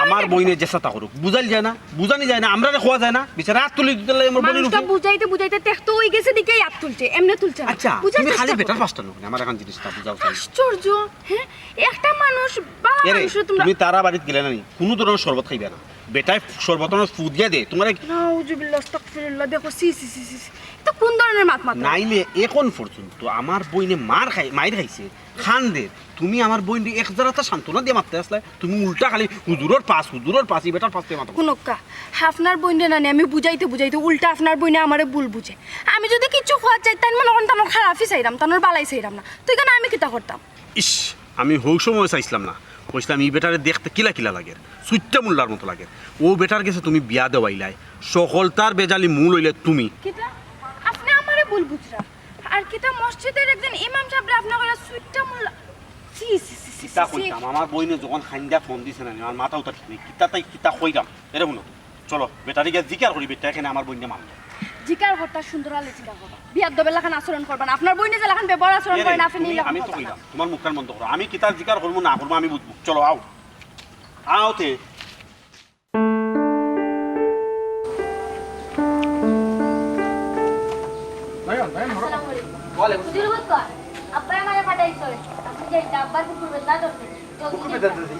[SPEAKER 5] আমার বইনে জেসা তা করুক বুঝাল যায় না বুঝানি যায় না আমরা খোয়া যায় না বেচারা হাত তুলি দিতে লাগে আমার বোনের
[SPEAKER 3] মানুষটা
[SPEAKER 5] উপরে
[SPEAKER 3] বুঝাইতে বুঝাইতে দেখতো ওই গেছে দিকে হাত তুলছে এমনি তুলছে না
[SPEAKER 5] আচ্ছা
[SPEAKER 3] বুঝার
[SPEAKER 5] তুমি খালি
[SPEAKER 3] চেষ্টা
[SPEAKER 5] বেটার
[SPEAKER 3] করো।
[SPEAKER 5] পাঁচটা লোক আমার এখন জিনিসটা বুঝাও চাই
[SPEAKER 3] আশ্চর্য হ্যাঁ একটা মানুষ বালা
[SPEAKER 5] এরে
[SPEAKER 3] মানুষ তোমরা
[SPEAKER 5] তুমি তারা বাড়িতে গেলে না নি কোনো ধরনের শরবত খাইবে না বেটায় শরবত ফুদিয়া দে তোমার
[SPEAKER 3] নাউজুবিল্লাহ আস্তাগফিরুল্লাহ দেখো সি সি সি সি এটা কোন ধরনের মাতমাত্রা
[SPEAKER 5] নাইলে এখন পর্যন্ত আমার বইনে মার খাইছে খান দে তুমি আমার বইনে এক জারাটা সান্ত্বনা দিয়ে মারতে আসলে তুমি উল্টা খালি হুজুরের পাস এই বেটার পাস দিয়ে মাতো
[SPEAKER 3] কোনকা আপনার বইনে না আমি বুঝাইতে বুঝাইতে উল্টা আপনার বইনে আমারে ভুল বুঝে আমি যদি কিছু খোয়া চাই তাই মানে তানোর খারাপই চাইরাম তানোর বালাই চাইরাম না তুই কেন আমি কিতা করতাম
[SPEAKER 5] ইস আমি হৌ সময় চাইছিলাম না কইছিলাম এই বেটারে দেখতে কিলা কিলা লাগে সুইটটা মুল্লার মতো লাগে ও বেটার কাছে তুমি বিয়া দেওয়াইলাই সকল তার বেজালি মূল হইলে তুমি
[SPEAKER 3] কিতা আপনি আমারে ভুল বুঝরা আর কিতা মসজিদের একজন ইমাম সাহেব আপনার কইরা সুইটটা মোল্লা সি সি সি সি
[SPEAKER 5] কিতা কইতাম আমার বইনে যখন খাইন্দা ফোন দিছে না আমার মাথা উঠার ঠিক কিতা তাই কিতা কইরাম এরে বলো চলো বেটারিকে জিকার করি বেটা এখানে আমার বইনে মারলো
[SPEAKER 3] জিকার হত্যা সুন্দর আলে চিন্তা করবা বিয়ার দবে লাখান আচরণ করবা না আপনার বইনে যে লাখান ব্যবহার আচরণ করেন আপনি নীল
[SPEAKER 5] আমি তো কইলাম তোমার মুখটার বন্ধ করো আমি কিতার জিকার করবো না করবো আমি বুঝবো চলো আও আওতে
[SPEAKER 1] নয়ন নয়ন মরো ওয়ালাইকুম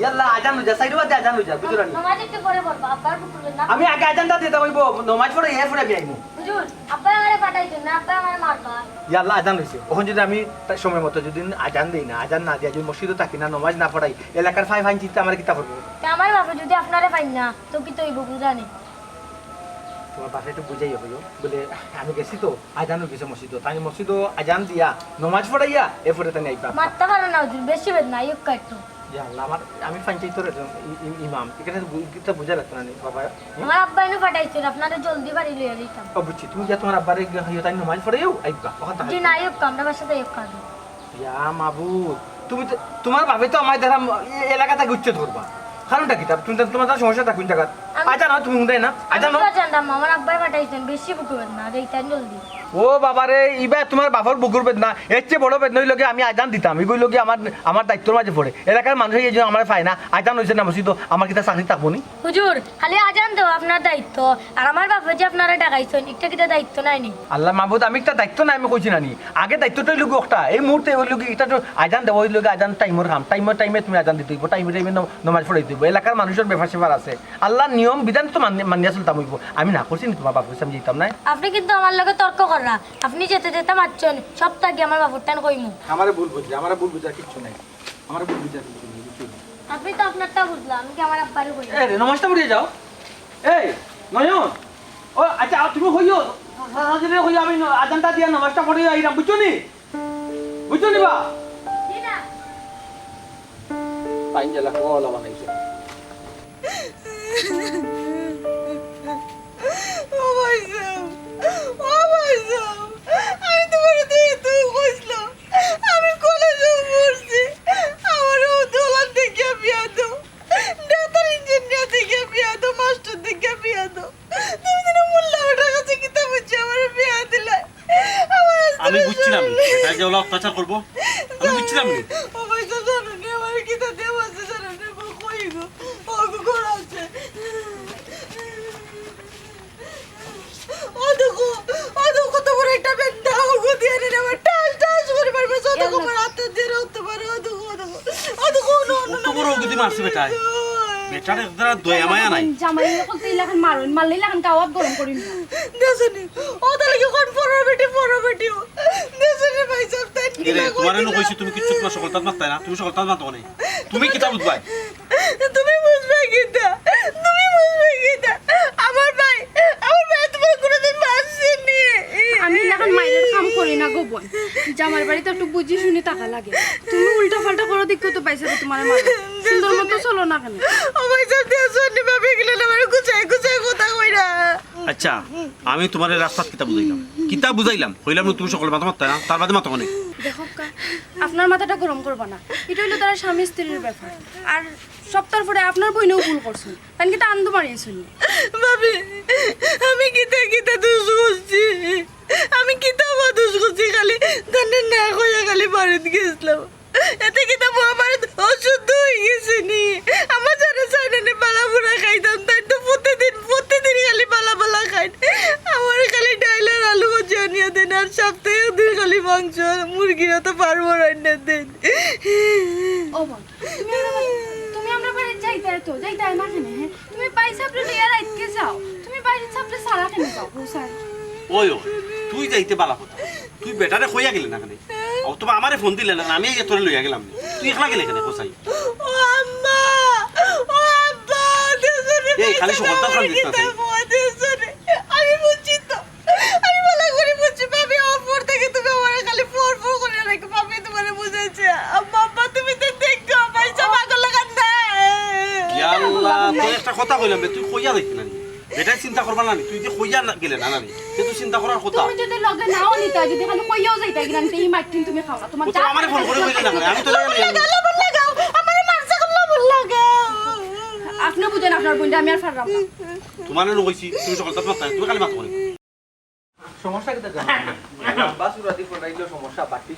[SPEAKER 1] ইয়াল্লা আজান হয়ে যা সাইড বাদে আজান হয়ে যা বুঝুরানি আমি আগে আজানটা দিতে হইব নমাজ পড়ে এ পড়ে আমি আইমু ইয়াল্লা আজান হইছে ওখান যদি আমি তার সময় মতো যদি আজান দেই না আজান না দিয়া যদি মসজিদে থাকি না নমাজ না পড়াই এলাকার ফাইন চিন্তা আমার কিতা করবো
[SPEAKER 6] আমার বাবা যদি আপনারে পাই না তো কি তো হইব বুঝানি
[SPEAKER 1] তোমার বাসায় একটু বুঝাই হইলো বলে আমি গেছি তো আজান হয়ে গেছে মসজিদ তাই মসজিদ আজান দিয়া নমাজ পড়াইয়া এরপরে তাই আইবা
[SPEAKER 6] মারতে পারো না হুজুর বেশি বেদ না ইউক কাটতো
[SPEAKER 1] ইয়াল্লা আমার আমি ফাইন তোর ইমাম এখানে কিতা বুঝা লাগতো না বাবা
[SPEAKER 6] আমার আব্বা এনে পাঠাইছিল আপনারা জলদি বাড়ি লইয়া দিতাম
[SPEAKER 1] ও বুঝছি তুমি যা তোমার আব্বারে হইও তাই নমাজ পড়াইও আইবা ওখান
[SPEAKER 6] জি না ইউক আমরা বাসাতে ইউক কাটবো
[SPEAKER 1] ইয়া মাবুদ তুমি তো তোমার ভাবে তো আমার দ্বারা এলাকাটা উচ্ছেদ করবা কারণটা কি তুমি তোমার তার সমস্যা থাকুন জায়গা আজান হয় তুমি উঠাই না আজান
[SPEAKER 6] জানতাম আমার আব্বাই পাঠাইছেন বেশি বুকুবেন না দেইতেন জলদি
[SPEAKER 1] ও বাবারে ইবা তোমার বাপর বুকুর বেদনা এর চেয়ে বড় বেদনা হইল আমি আজান দিতাম এগুলো কি আমার দায়িত্বের মাঝে পড়ে এলাকার মানুষ এই জন্য আমার পায় না আজান হয়েছে না মসজিদ আমার কিতা চাকরি থাকবো নি
[SPEAKER 6] হুজুর খালি আজান দেও আপনার দায়িত্ব আর আমার বাপে যে আপনারা ডাকাইছেন একটা কিটা দায়িত্ব নাই নি
[SPEAKER 1] আল্লাহ মাহবুদ আমি একটা দায়িত্ব নাই আমি কইছি নানি আগে দায়িত্বটাই লোক একটা এই মুহূর্তে ওই লোক এটা তো আজান দেবো ওই লোক আজান টাইমের খাম টাইমে তুমি আজান দিতে হইব টাইমে নমাজ পড়াই দিব এলাকার মানুষের ব্যাপার সেবার আছে আল্লাহর নিয়ম বিধান তো মানিয়া চলতাম হইব আমি না করছি তোমার বাপু আমি যেতাম না
[SPEAKER 6] আপনি কিন্তু আমার লগে তর্ক করা আপনি যেতে যেতে মারছেন সপ্তাহ গিয়ে আমার বাপুর টান কইমু
[SPEAKER 1] আমারে ভুল বুঝা কিচ্ছু নাই আমার ভুল বুঝা কিছু নেই
[SPEAKER 6] আপনি তো আপনারটা বুঝলাম আমি কি আমার আব্বারে কই
[SPEAKER 1] এই রে নমাজটা পড়িয়ে যাও এই নয়ন ও আচ্ছা তুমি হইও সারাদিনে হইও আমি আজানটা দিয়া নমাজটা পড়িয়ে আইরাম বুঝছো নি বা পাইন জেলা কোলা বানাইছে
[SPEAKER 2] ও ভাইজান আমি তোমার তো কইছিলাম আমি কলেজে পড়ছি আমার ও দোলান থেকে বিয়া দাও ডাক্তার ইঞ্জিনিয়ার থেকে বিয়া দাও মাস্টার থেকে বিয়া দাও তুমি তো মোল্লা ওটার কাছে কিতা বুঝছি আমার বিয়া দিলা
[SPEAKER 5] আমি বুঝছিলাম এটা যে ওলা অত্যাচার করবো আমি বুঝছিলাম নি
[SPEAKER 2] ও ভাইজান জানো নি আমার কিতা দেব আছে জানো নি কই গো ও গো আছে ও দেখো তোমার একটা বেন্দা ওগো দিয়ে নে আমার টাস করে পারবে যত তোমার হাতে দিয়ে রাখতে পারে ও দেখো
[SPEAKER 5] কত বড় গতি মারছে বেটায় বেটার একদরা দয়া মায়া নাই
[SPEAKER 3] জামাই কলতে ইলাখান মারুন মারলে ইলাখান গাওয়াত গরম করিন না
[SPEAKER 2] দেশনি ও তাহলে কি কোন পরবেটি দেশনি ভাই সব তাই
[SPEAKER 5] এরে তোমার এনে কইছি তুমি কিচ্ছু তোমার সকলতাত মারতাই না তুমি সকলতাত মারতো না তুমি কিতা বুঝবাই
[SPEAKER 2] তুমি বুঝবে কিতা আমার ভাই তোমার কোনোদিন মারছেনি
[SPEAKER 3] আমি ইলাখান মাইলের কাম করি না গো বোন জামার বাড়িতে একটু বুঝি শুনি টাকা লাগে তুমি উল্টা পাল্টা করো দেখো তো পাইছে তোমার মার সুন্দর মতো চলো না কেন
[SPEAKER 2] ও ভাই সব দেশনি ভাবে গেলে আমার গুছাই কথা কইরা
[SPEAKER 5] আচ্ছা আমি তোমার রাস্তা কিতা বুঝাইলাম হইলাম না তুমি সকল মাথা মারতাই না তার বাদে মাথা নেই
[SPEAKER 3] দেখো আপনার মাথাটা গরম করবা না এটা হইলো তারা স্বামী স্ত্রীর ব্যাপার আর সপ্তাহ পরে আপনার বইনেও ভুল করছেন কারণ কি তা আন্দো মারিয়েছেন
[SPEAKER 2] ভাবি আমি কিতা দোষ করছি আমি কিতা দোষ করছি খালি ধানের না হইয়া খালি বাড়িতে গেছিলাম এতে কিতা আমার অশুদ্ধ হয়ে গেছে নি আমার জানা চাইনে পালা পুরা খাইতাম তাই তো প্রতিদিন খালি পালা খাই আমার খালি ডাইলের আলু ভাজা নিয়ে দেন আর সপ্তাহে দিন খালি মাংস মুরগিরা তো পারবো রান্না দেন
[SPEAKER 3] ও বোন তুমি আমরা বাড়ি যাইতে না কেন হ্যাঁ তুমি পয়সা আপনি লিয়ে রাইতে যাও তুমি বাইরে চাপলে সারা কেন যাও স্যার
[SPEAKER 5] ওই তুই যাইতে বালা কথা তুই বেটারে কইয়া গেলি না কেন ও তোমার আমারে ফোন দিলে না আমি তোরে লইয়া গেলাম তুই একলা গেলে কেন কোসাই
[SPEAKER 2] ও আম্মা দেশনে
[SPEAKER 5] এই খালি সকলতা খালি দিতে
[SPEAKER 2] আমি বুঝছি তো আমি বলা করে বুঝছি ভাবি অপর থেকে তুমি আমার খালি ফোর করে রাখো ভাবি তোমার বুঝাইছে আম্মা তুমি তো দেখো পয়সা পাগল লাগান না
[SPEAKER 5] ইয়া আল্লাহ তুই একটা কথা কইলাম তুই কইয়া দেখি না বেটাই চিন্তা করবা না তুই যে কইয়া গেলে না না তুই চিন্তা করার কথা
[SPEAKER 3] তুমি যদি লগে নাও নিতা যদি খালি কইয়াও যাইতা গিরান এই মাইটিন তুমি খাও না তোমার
[SPEAKER 5] ও তো আমারে ফোন করে কইলে না আমি তো
[SPEAKER 2] লাগাও আমার মারছে কল্লা লাগাও
[SPEAKER 3] আপনি বুঝেন আপনার বোনটা আমি আর ফাররাম না
[SPEAKER 5] তোমার না কইছি তুমি সকলতা মারতা তুমি খালি মাথা করে
[SPEAKER 1] সমস্যা কিটা জানো বাসুরাদি পড়াইলো সমস্যা বাকি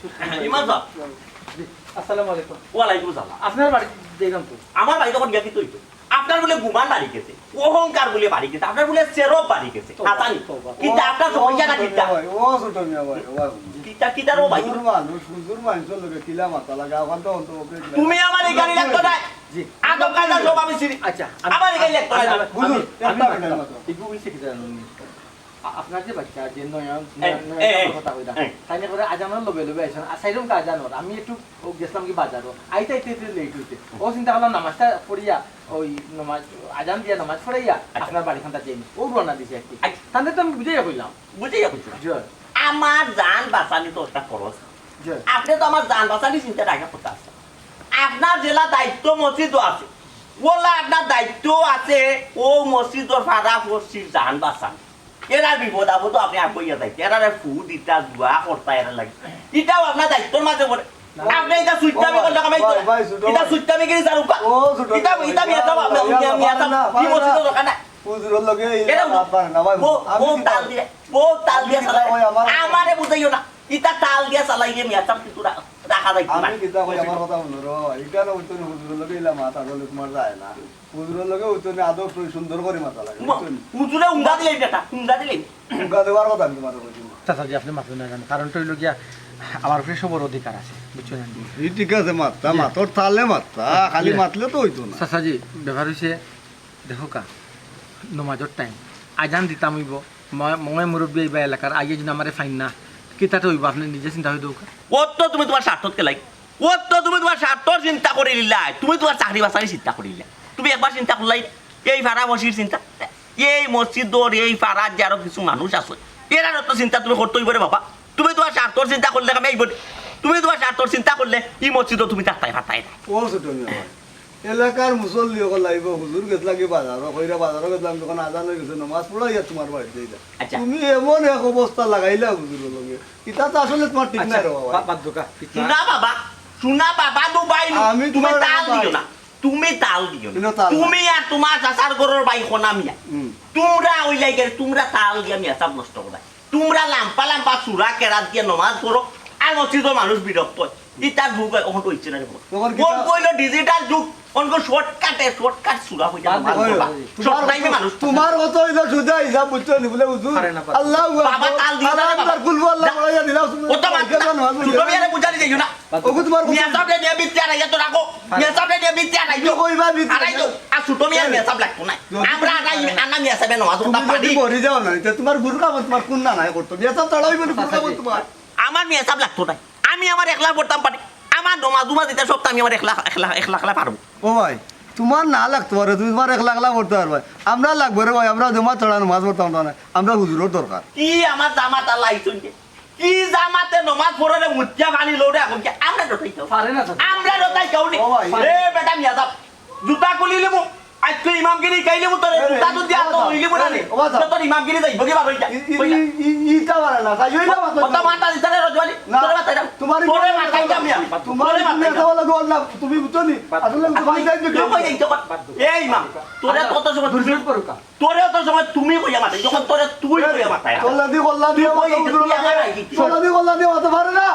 [SPEAKER 4] ইমাম সাহেব
[SPEAKER 1] আসসালামু আলাইকুম
[SPEAKER 4] ওয়ালাইকুম আসসালাম
[SPEAKER 1] আপনার বাড়ি দেখলাম তো
[SPEAKER 4] আমার বাড়ি তখন গেছি তুই আপনার বলে গুমান বাড়ি গেছে অহংকার বলে বাড়ি গেছে আপনার বলে চেরব বাড়ি গেছে হাতানি কিন্তু আপনার সমস্যা না কিটা
[SPEAKER 7] ও ছোট মিয়া ভাই
[SPEAKER 4] কিটা রো ভাই
[SPEAKER 7] সুন্দর মানুষ লোকে কিলা মাথা লাগা ওখান তো অন্ত
[SPEAKER 4] তুমি আমার এই গাড়ি লাগতো না
[SPEAKER 1] জি
[SPEAKER 4] আদব কায়দা সব আমি চিনি
[SPEAKER 1] আচ্ছা
[SPEAKER 4] আমার এই গাড়ি লাগতো না
[SPEAKER 7] বুঝুন
[SPEAKER 1] আমি
[SPEAKER 7] একটা মিনিট মাত্র
[SPEAKER 1] একটু বলছি কি জানেন আপনার যে বাচ্চা যে নয়ন কথা কইরা তাই করে আজানোর লবে আইছেন আসাইরম কা আজানোর আমি একটু গেছিলাম কি বাজারও আইতে লেট হইতে ও চিন্তা করলাম নামাজটা পড়িয়া ওই নামাজ আজান দিয়া নামাজ পড়াইয়া আপনার বাড়িখানটা যাইনি ও রওনা দিছে একটু তাহলে তো আমি বুঝাইয়া কইলাম
[SPEAKER 4] বুঝেই যাচ্ছি
[SPEAKER 1] জয়
[SPEAKER 4] আমার জান বাঁচানি তো একটা খরচ
[SPEAKER 1] জয়
[SPEAKER 4] আপনি তো আমার জান বাঁচানি চিন্তা রাখা করতে আসছেন আপনার জেলা দায়িত্ব মসজিদও আছে ওলা আপনার দায়িত্ব আছে ও মসজিদর ফাড়া পড়ছির জান বাঁচান এরা বিপদ আপদ আপনি আগইয়া যাইতে এরা ফুড ইটা জুয়া করতা এরা লাগে এটাও আপনার দায়িত্বর মাঝে পড়ে আপনি এটা সুইটামি করলে কামাই এটা সুইটামি গিরি জানুকা
[SPEAKER 7] ও ছোট
[SPEAKER 4] এটা মিয়া যাব কি মসজিদর দরকার না
[SPEAKER 7] হুজুরের লগে
[SPEAKER 4] এরা
[SPEAKER 7] ইলা পারে না ভাই
[SPEAKER 4] বউ তাল দিয়ে বউ তাল দিয়ে
[SPEAKER 7] আমি
[SPEAKER 4] চালাই
[SPEAKER 7] কিতা কই
[SPEAKER 4] আমারে বুঝাইও না ইটা তাল দিয়ে চালাই দিয়ে মিয়া চাপ কিন্তু রাখা যাইতো না
[SPEAKER 7] আমি কিতা কই আমার কথা শুনো রে এটা না হইতো হুজুরের লগে ইলা মাথা গলে তোমার যায় না হুজুরের লগে হইতো না আদর সুন্দর করে মাথা লাগে
[SPEAKER 4] হুজুরে উঙ্গা দিলেন বেটা উঙ্গা দিলেন
[SPEAKER 7] গা দেওয়ার কথা আমি তোমার কইছি
[SPEAKER 1] চাচাজি আপনি মাথা না জানেন কারণটা হইল গিয়া আমার উপরে সবার অধিকার আছে বুঝছেন
[SPEAKER 7] এই ঠিক আছে মাত্রা মাতর তালে মাত্রা খালি মাতলে তো হইতো না
[SPEAKER 1] চাচাজি ব্যাপার হয়েছে দেখো কা নমাজর টাইম আজান দিতাম হইব মই মুরব্বী এইবা এলাকার আগে যদি আমার ফাইন না কিতাতে হইব আপনি নিজে চিন্তা হয়ে দৌকা
[SPEAKER 4] ও তো তুমি তোমার স্বার্থত কেলাই ও তো তুমি তোমার স্বার্থর চিন্তা করে নিলাই তুমি তোমার চাকরি বাসারি চিন্তা করে নিলাই তুমি একবার চিন্তা করলাই এই ভাড়া বসির চিন্তা এই মসজিদর এই পাড়ার যে আরো কিছু মানুষ আছে এরার তো চিন্তা তুমি করতে হইব রে বাবা তুমি তোমার স্বার্থর চিন্তা করলে আমি এইব তুমি তোমার স্বার্থর চিন্তা করলে এই মসজিদও তুমি তাই ভাতাই না
[SPEAKER 7] ও ছোট মিয়া এলাকার মুসল্লি সকল লাগবে হুজুর গেছলা কি বাজার কইরা বাজার গেছলাম যখন আজান হয়ে গেছে নামাজ পড়াইয়া তোমার বাড়িতে যাইলা
[SPEAKER 4] আচ্ছা।
[SPEAKER 7] তুমি এমন এক অবস্থা লাগাইলা হুজুরের লগে এটা তো আসলে তোমার ঠিক নাই রে বাবা
[SPEAKER 1] বাদ দোকা
[SPEAKER 4] শোনা বাবা দুবাই
[SPEAKER 7] আমি
[SPEAKER 4] তুমি
[SPEAKER 7] তোমার
[SPEAKER 4] তাল
[SPEAKER 7] বাবা।
[SPEAKER 4] দিও না তুমি তাল দিও
[SPEAKER 7] তুমি
[SPEAKER 4] না
[SPEAKER 7] তাল না।
[SPEAKER 4] তুমি আর তোমার চাচার ঘরের বাই খোনা মিয়া তোমরা ওই লাইকে তোমরা তাল দিয়া মিয়া সব নষ্ট করে তোমরা লাম্পা লাম্পা চূড়া কেরাত দিয়ে নমাজ করো আর মসজিদের মানুষ বিরক্ত হয় ইটার যুগ এখন তো ইচ্ছে না
[SPEAKER 7] তখন কি
[SPEAKER 4] কোন
[SPEAKER 7] তা-
[SPEAKER 4] কইলো ডিজিটাল যুগ অনকো শর্টকাট চূড়া হয়ে যাবে শর্ট টাইমে মানুষ
[SPEAKER 7] তোমার কত হইলো সুজা হিসাব বুঝছো নি বলে হুজুর
[SPEAKER 1] পারে না, পারে।
[SPEAKER 7] আল্লাহ
[SPEAKER 4] বাবা তাল দিও না রে বাবা।
[SPEAKER 7] কুলবু আল্লাহ
[SPEAKER 4] যা।
[SPEAKER 7] পড়াইয়া দিলাম
[SPEAKER 4] ও তো ছোট মেয়েরে বুঝানি যাইও না
[SPEAKER 7] ওগো তোমার
[SPEAKER 4] মিয়া সাহেব নিয়ে বিদ্যা নাই তো রাখো মিয়া সাহেব নিয়ে বিদ্যা নাই তো
[SPEAKER 7] কইবা বিদ্যা
[SPEAKER 4] আড়াই তো আর ছোট মিয়া মিয়া সাহেব লাগতো না আমরা আনা মিয়া সাহেব নমাজ
[SPEAKER 7] তুমি
[SPEAKER 4] পড়তা
[SPEAKER 7] যদি
[SPEAKER 4] পারি
[SPEAKER 7] বরি যাও না এটা তোমার গুরু কাম তোমার কোন না নাই করতো বিয়া সব চড়াইবে গুরু কাম তোমার
[SPEAKER 4] আমার মিয়া সাহেব লাগতো না আমি আমার একলা পড়তাম পারি আমার নমাজ দিতে সব আমি আমার একলা পারবো
[SPEAKER 7] ও ভাই তোমার না লাগতো পারে তুমি তোমার এক লাখ করতে পারবে আমরা লাগবে রে ভাই আমরা জমা চড়ানো মাছ পড়তাম না আমরা হুজুরের দরকার
[SPEAKER 4] কি আমার জামাতা লাইছুন কি জামাতে নমাজ পড়লে মুচ্চা পানি লোড়ে এখন কি আমরা রতাই খাও
[SPEAKER 1] পারে না চাচা
[SPEAKER 4] আমরা রতাই খাও নি
[SPEAKER 7] ও ভাই।
[SPEAKER 4] এ বেটা মিয়া সাহেব জুতা খুলি লিবো আজকে ইমামগিরি কাইলে মু তোরে জুতা তো দিয়া তো হইলি বড় নে
[SPEAKER 7] ও বাবা।
[SPEAKER 4] তোর ইমামগিরি যাই বগি বার হইতা
[SPEAKER 7] ইটা পারে না তাই হইলা
[SPEAKER 4] কত মাথা দিছ রে রজওয়ালি
[SPEAKER 7] না,
[SPEAKER 4] তোরে মাথা দাও
[SPEAKER 7] তোমার
[SPEAKER 4] তোরে মাথা দাও মিয়া
[SPEAKER 7] তোমার
[SPEAKER 4] তোরে মাথা
[SPEAKER 7] তুমি
[SPEAKER 4] দাও
[SPEAKER 7] এত লাগো আল্লাহ তুমি বুঝছো নি আসলে তোমার যাই
[SPEAKER 4] তুই কই যাইছ এই মা তোরে কত সময় তুই
[SPEAKER 1] দুর্যোগ করুকা
[SPEAKER 4] তোরে তো সময় তুমি কইয়া মাথা যখন তোরে তুই কইয়া মাথা
[SPEAKER 7] কল্লা দি কল্লা দি
[SPEAKER 4] তুই কই যাইছ তুই আমার আইছি
[SPEAKER 7] কল্লা দি হতে পারে না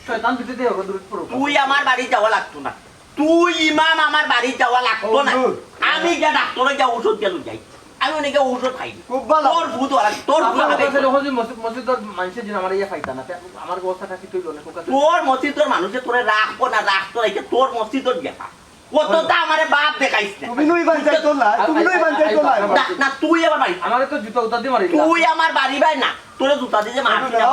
[SPEAKER 1] শয়তান দিতে দে ওর দূর করুকা
[SPEAKER 4] তুই আমার বাড়ি যাওয়া লাগতো না তুই ইমাম আমার বাড়ি যাওয়া লাগতো না
[SPEAKER 7] হুজুর।
[SPEAKER 4] আমি যা ডাক্তারে যা ওষুধ গেল যাই আমি অনেকে ওষুধ খাই
[SPEAKER 7] খুব ভালো।
[SPEAKER 4] তোর ভূত ওরা তোর ভূত
[SPEAKER 1] আপনার
[SPEAKER 4] ওরা
[SPEAKER 1] কথা যখন যে মসজিদর মানুষের জন্য আমার ইয়া ফাইতা না আমার অবস্থাটা কি তুই অনেক কথা
[SPEAKER 4] তোর মসজিদের মানুষে তোরে রাখবো না রাখতো না এটা তোর মসজিদের দেখা কতটা আমারে বাপ দেখাইছ না
[SPEAKER 7] তুমি নই বান যাই তো না তুমি নই বান যাই তো না
[SPEAKER 4] না, না তুই আমার বাড়ি
[SPEAKER 1] আমারে তো জুতা উতা দিয়ে মারি
[SPEAKER 4] তুই আমার বাড়ি ভাই না তোরে জুতা দিয়ে মারছি না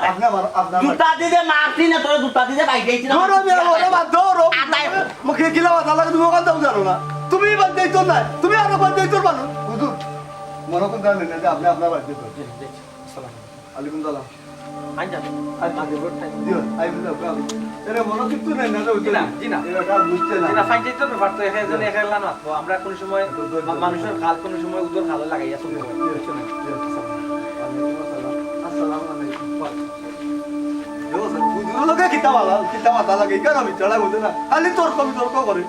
[SPEAKER 7] আপনি আমার আপনার
[SPEAKER 4] জুতা দিয়ে মারছি না তোরে জুতা দিয়ে বাইরে যাইছি না
[SPEAKER 7] ধরো মিয়া ওরে বাদ ধরো
[SPEAKER 4] আদায়
[SPEAKER 7] মুখে কিলা কথা লাগে তুমি ওখান দাও জানো না তুমি বান যাই তো না তুমি আরো বান যাই তো মানুষ হুজুর মনে কোন জানেন না যে আপনি আপনার বাড়িতে তো আলাইকুম সালাম
[SPEAKER 1] আঞ্জা আগে গুড টাইম
[SPEAKER 7] দিও আই বুঝা কাম এরে মনে কিছু নাই না তো
[SPEAKER 1] জি না, জি না।
[SPEAKER 7] এরা কাম বুঝছে না
[SPEAKER 1] যেটা ফাইন চাইতে ব্যাপার তো এখানে জন্য এখানে লানো আমরা কোন সময় মানুষের খাল কোন সময় উদর খালো লাগাইয়া চলে
[SPEAKER 7] আসসালামু আলাইকুম হুজুর লগে কিতা মাথা লাগে কেন আমি চড়া বুঝে না খালি তর্ক বিতর্ক করে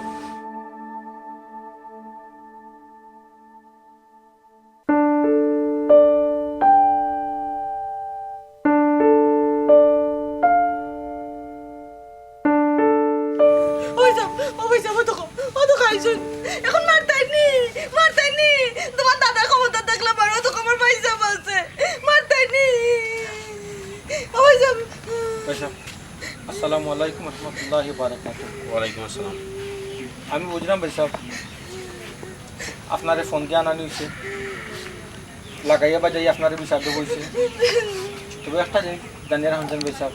[SPEAKER 2] এখন মারতাইনি তোমার দাদা ক্ষমতা থাকলে মারো তো আমার পয়সা বলছে মারতাইনি ওই যাব
[SPEAKER 1] আসসালামু আলাইকুম রহমতুল্লাহি বারাকাতুহু
[SPEAKER 5] ওয়ালাইকুম আসসালাম
[SPEAKER 1] আমি বুঝলাম ভাই সাহেব আপনারে ফোন দিয়ে আনানি হয়েছে লাগাইয়া বাজাই আপনারে বিচার দেবো হয়েছে তবে একটা জিনিস জানিয়ে রাখছেন ভাই সাহেব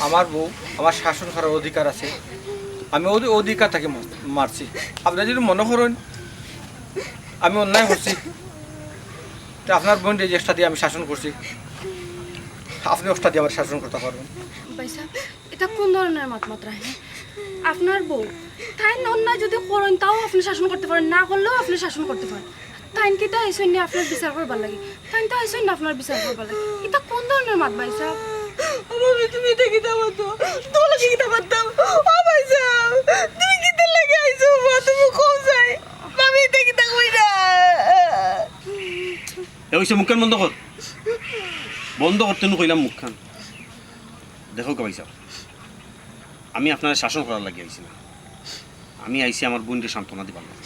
[SPEAKER 1] আমার বউ আমার শাসন করার অধিকার আছে আমি ওদের অধিকার থেকে মারছি আপনারা যদি মনে করেন আমি অন্যায় করছি তো আপনার বোন যে চেষ্টা দিয়ে আমি শাসন করছি আপনি ওষ্টা দিয়ে আমার শাসন করতে পারবেন
[SPEAKER 3] পয়সা এটা কোন ধরনের মাত্রা হ্যাঁ আপনার বউ তাই অন্যায় যদি করেন তাও আপনি শাসন করতে পারেন না করলেও আপনি শাসন করতে পারেন তাই কি তা এসে নিয়ে আপনার বিচার করবার লাগে তাই তো এসে না আপনার বিচার করবার লাগে এটা কোন ধরনের মাত পয়সা
[SPEAKER 2] আমি তুমি এটা কিতা বলতো তোমার কি কিতা বলতাম ও ভাই সাহেব তুমি কিতা লাগে আইছো তুমি কম যাই আমি এটা কিতা কইরা
[SPEAKER 5] হয়েছে মুখখান বন্ধ কর, বন্ধ করতে কইলাম মুখখান। দেখো কে ভাইসা, আমি আপনার শাসন করার লাগিয়ে আইছি না, আমি আইছি আমার বোনকে সান্ত্বনা দিবার লাগে।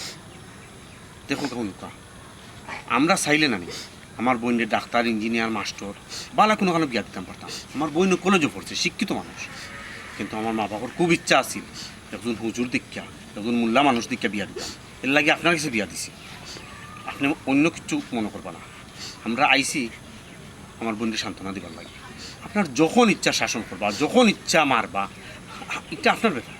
[SPEAKER 5] দেখো কেমন কা আমরা চাইলে না আমার বোনের ডাক্তার, ইঞ্জিনিয়ার, মাস্টার বালা কোনো কারণে বিয়া দিতাম পারতাম। আমার বোন কলেজে পড়ছে, শিক্ষিত মানুষ, কিন্তু আমার মা বাবার খুব ইচ্ছা আছিল একজন হুজুর দীক্ষা, একজন মোল্লা মানুষ দীক্ষা বিয়া দিতাম। এর লাগে আপনার কাছে বিয়া দিছি, আপনি অন্য কিছু মনে করবা না। আমরা আইছি আমার বোনকে সান্ত্বনা দিবার লাগে। আপনার যখন ইচ্ছা শাসন করবা, যখন ইচ্ছা মারবা, এটা আপনার ব্যাপার।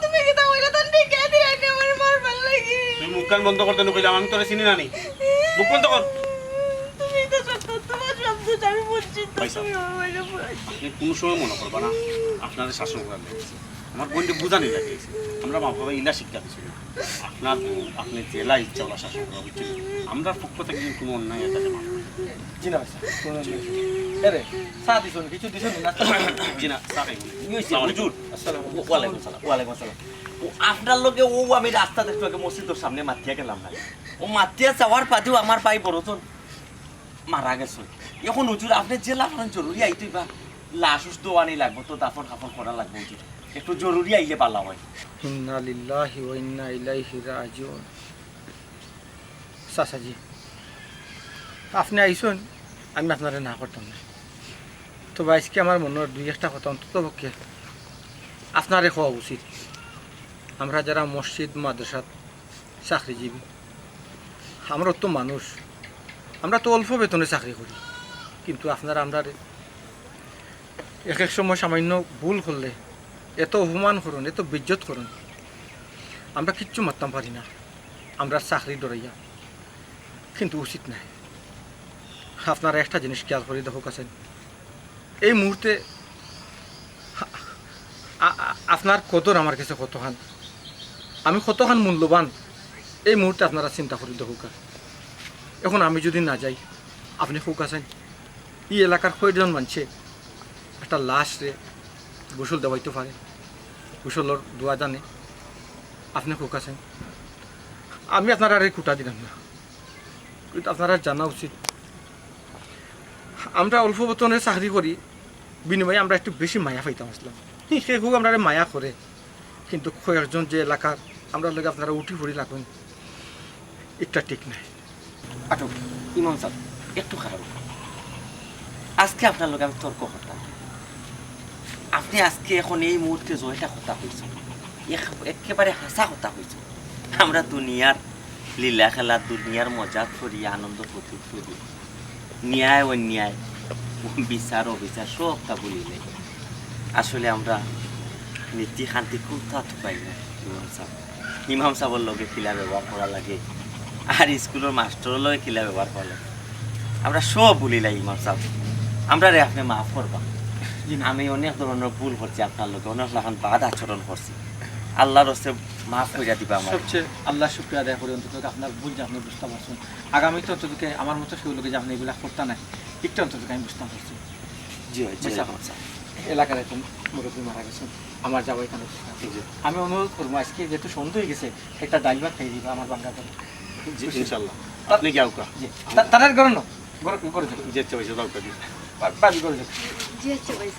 [SPEAKER 2] তুমি কি তাহলে তান কে দিয়ে আমার মারবার লাগি?
[SPEAKER 5] তুই মুখখান বন্ধ করতে কইলাম, আমি তোরে চিনি না নি, মুখ বন্ধ কর।
[SPEAKER 2] তুমি তো সত্য, তোমার শব্দ আমি বুঝছি তো,
[SPEAKER 5] পয়সা।
[SPEAKER 2] তুমি আমার মাইরা
[SPEAKER 5] আপনি কোনো সময় মনে করবা না আপনাদের শাসন করার লেগেছে, আমার বোনকে বোঝানি লাগিয়েছে। আমরা মা বাবা ইলা শিক্ষা দিচ্ছি না, আপনার বোন আপনি জেলা ইচ্ছা ওলা শাসন করা বুঝছেন। আমরা পক্ষ থেকে কিন্তু কোনো অন্যায় এটাকে মানব না।
[SPEAKER 1] জি না ভাইসা, কোনো এরে চা দিছুন, কিছু দিছুন না?
[SPEAKER 5] জি না, তাকে
[SPEAKER 4] হুজুর
[SPEAKER 1] আসসালামু আলাইকুম।
[SPEAKER 4] ওয়ালাইকুম সালাম। ওয়ালাইকুম আসসালাম। ও আপনার লগে ও আমি রাস্তা দেখতে আগে মসজিদের সামনে মাতিয়া গেলাম না, ও মাতিয়া যাওয়ার পাতেও আমার ভাই বড়জন মারা গেছে। এখন হুজুর আপনি যে লাফান জরুরি আইতেই বা লাশ উস দোয়ানি লাগবো, তো দাফন কাফন করা লাগবে হুজুর, একটু জরুরি আইলে পালা হয়।
[SPEAKER 1] ইন্না লিল্লাহি ওয়া ইন্না ইলাইহি রাজিউন। চাচাজি, আপনি আইসুন, আমি আপনারে না করতাম না, তবে আজকে আমার মনের দুই একটা কথা অন্তত পক্ষে আপনারে হওয়া উচিত। আমরা যারা মসজিদ মাদ্রাসাত চাকরিজীবী, আমরা তো মানুষ, আমরা তো অল্প বেতনে চাকরি করি, কিন্তু আপনারা আমরা এক এক সময় সামান্য ভুল করলে এত অপমান করুন, এত বিজ্জত করুন, আমরা কিচ্ছু মারতাম পারি না, আমরা চাকরি ডরাইয়া, কিন্তু উচিত নাই। আপনারা একটা জিনিস খেয়াল করে দেখো কাছেন, এই মুহূর্তে আপনার কদর আমার কাছে কতখান, আমি কতখান মূল্যবান এই মুহূর্তে আপনারা চিন্তা করে দেখো। এখন আমি যদি না যাই, আপনি খুব আছেন এই এলাকার কয়জন মানুষে একটা লাশ রে গোসল দেওয়াইতে পারে, গোসলের দোয়া জানে, আপনি খুব আছেন। আমি আপনারা আর কুটা দিলাম না, কিন্তু আপনারা জানা উচিত আমরা অল্প বেতনে চাকরি করি, বিনিময়ে আমরা একটু বেশি মায়া পাইতাম আসলাম, সেই হোক আমরা মায়া করে, কিন্তু কয়েকজন যে এলাকার আমরা লোক আপনারা উঠি পড়ি লাগবেন, এটা ঠিক নাই।
[SPEAKER 4] আটক ইমাম সাহেব একটু খারাপ, আজকে আপনার লোক আমি তর্ক করতাম, আপনি আজকে এখন এই মুহূর্তে জয়টা কথা হয়েছে, একেবারে হাসা কথা হয়েছে। আমরা দুনিয়ার লীলা খেলা, দুনিয়ার মজা করি, আনন্দ প্রতি করি, ন্যায় অন্যায়, বিচার অবিচার সবটা বলিলে আসলে আমরা নীতি শান্তি কোথাও পাই না। ইমাম সাহেবের লগে খিলা ব্যবহার করা লাগে, আর স্কুলের মাস্টারের লগে খিলা ব্যবহার করা লাগে, আমরা সব বলিলাই ইমাম সাহেব, আমরা রে আপনি মাফ করবা। আমি অনেক ধরনের ভুল করছি আপনার লোকে, অনেক রকম বাদ আচরণ করছি, আল্লাহর হস্তে মাফ করে দিবা আমার।
[SPEAKER 1] সবচেয়ে আল্লাহ শুক্রিয়া আদায় করি অন্তত আপনার ভুল যে আপনি বুঝতে পারছেন, আগামীতে অন্তত আমার মতো সেই লোকে যে আপনি এগুলা করতে নাই, একটু অন্তত আমি বুঝতে পারছি।
[SPEAKER 4] জি জি
[SPEAKER 1] এলাকার এখন মুরব্বী মারা গেছেন, আমার যাবো এখানে, আমি অনুরোধ করবো আজকে যেহেতু সন্ধ্যা হয়ে গেছে একটা ড্রাইভার খাইয়ে দিবা আমার বাঙ্গা করে।
[SPEAKER 5] ইনশাল্লাহ আপনি কি আউকা
[SPEAKER 1] তাদের গরম করে
[SPEAKER 5] যেতে হয়েছে দরকার
[SPEAKER 1] বাবি করে
[SPEAKER 3] জি আচ্ছা ভাই।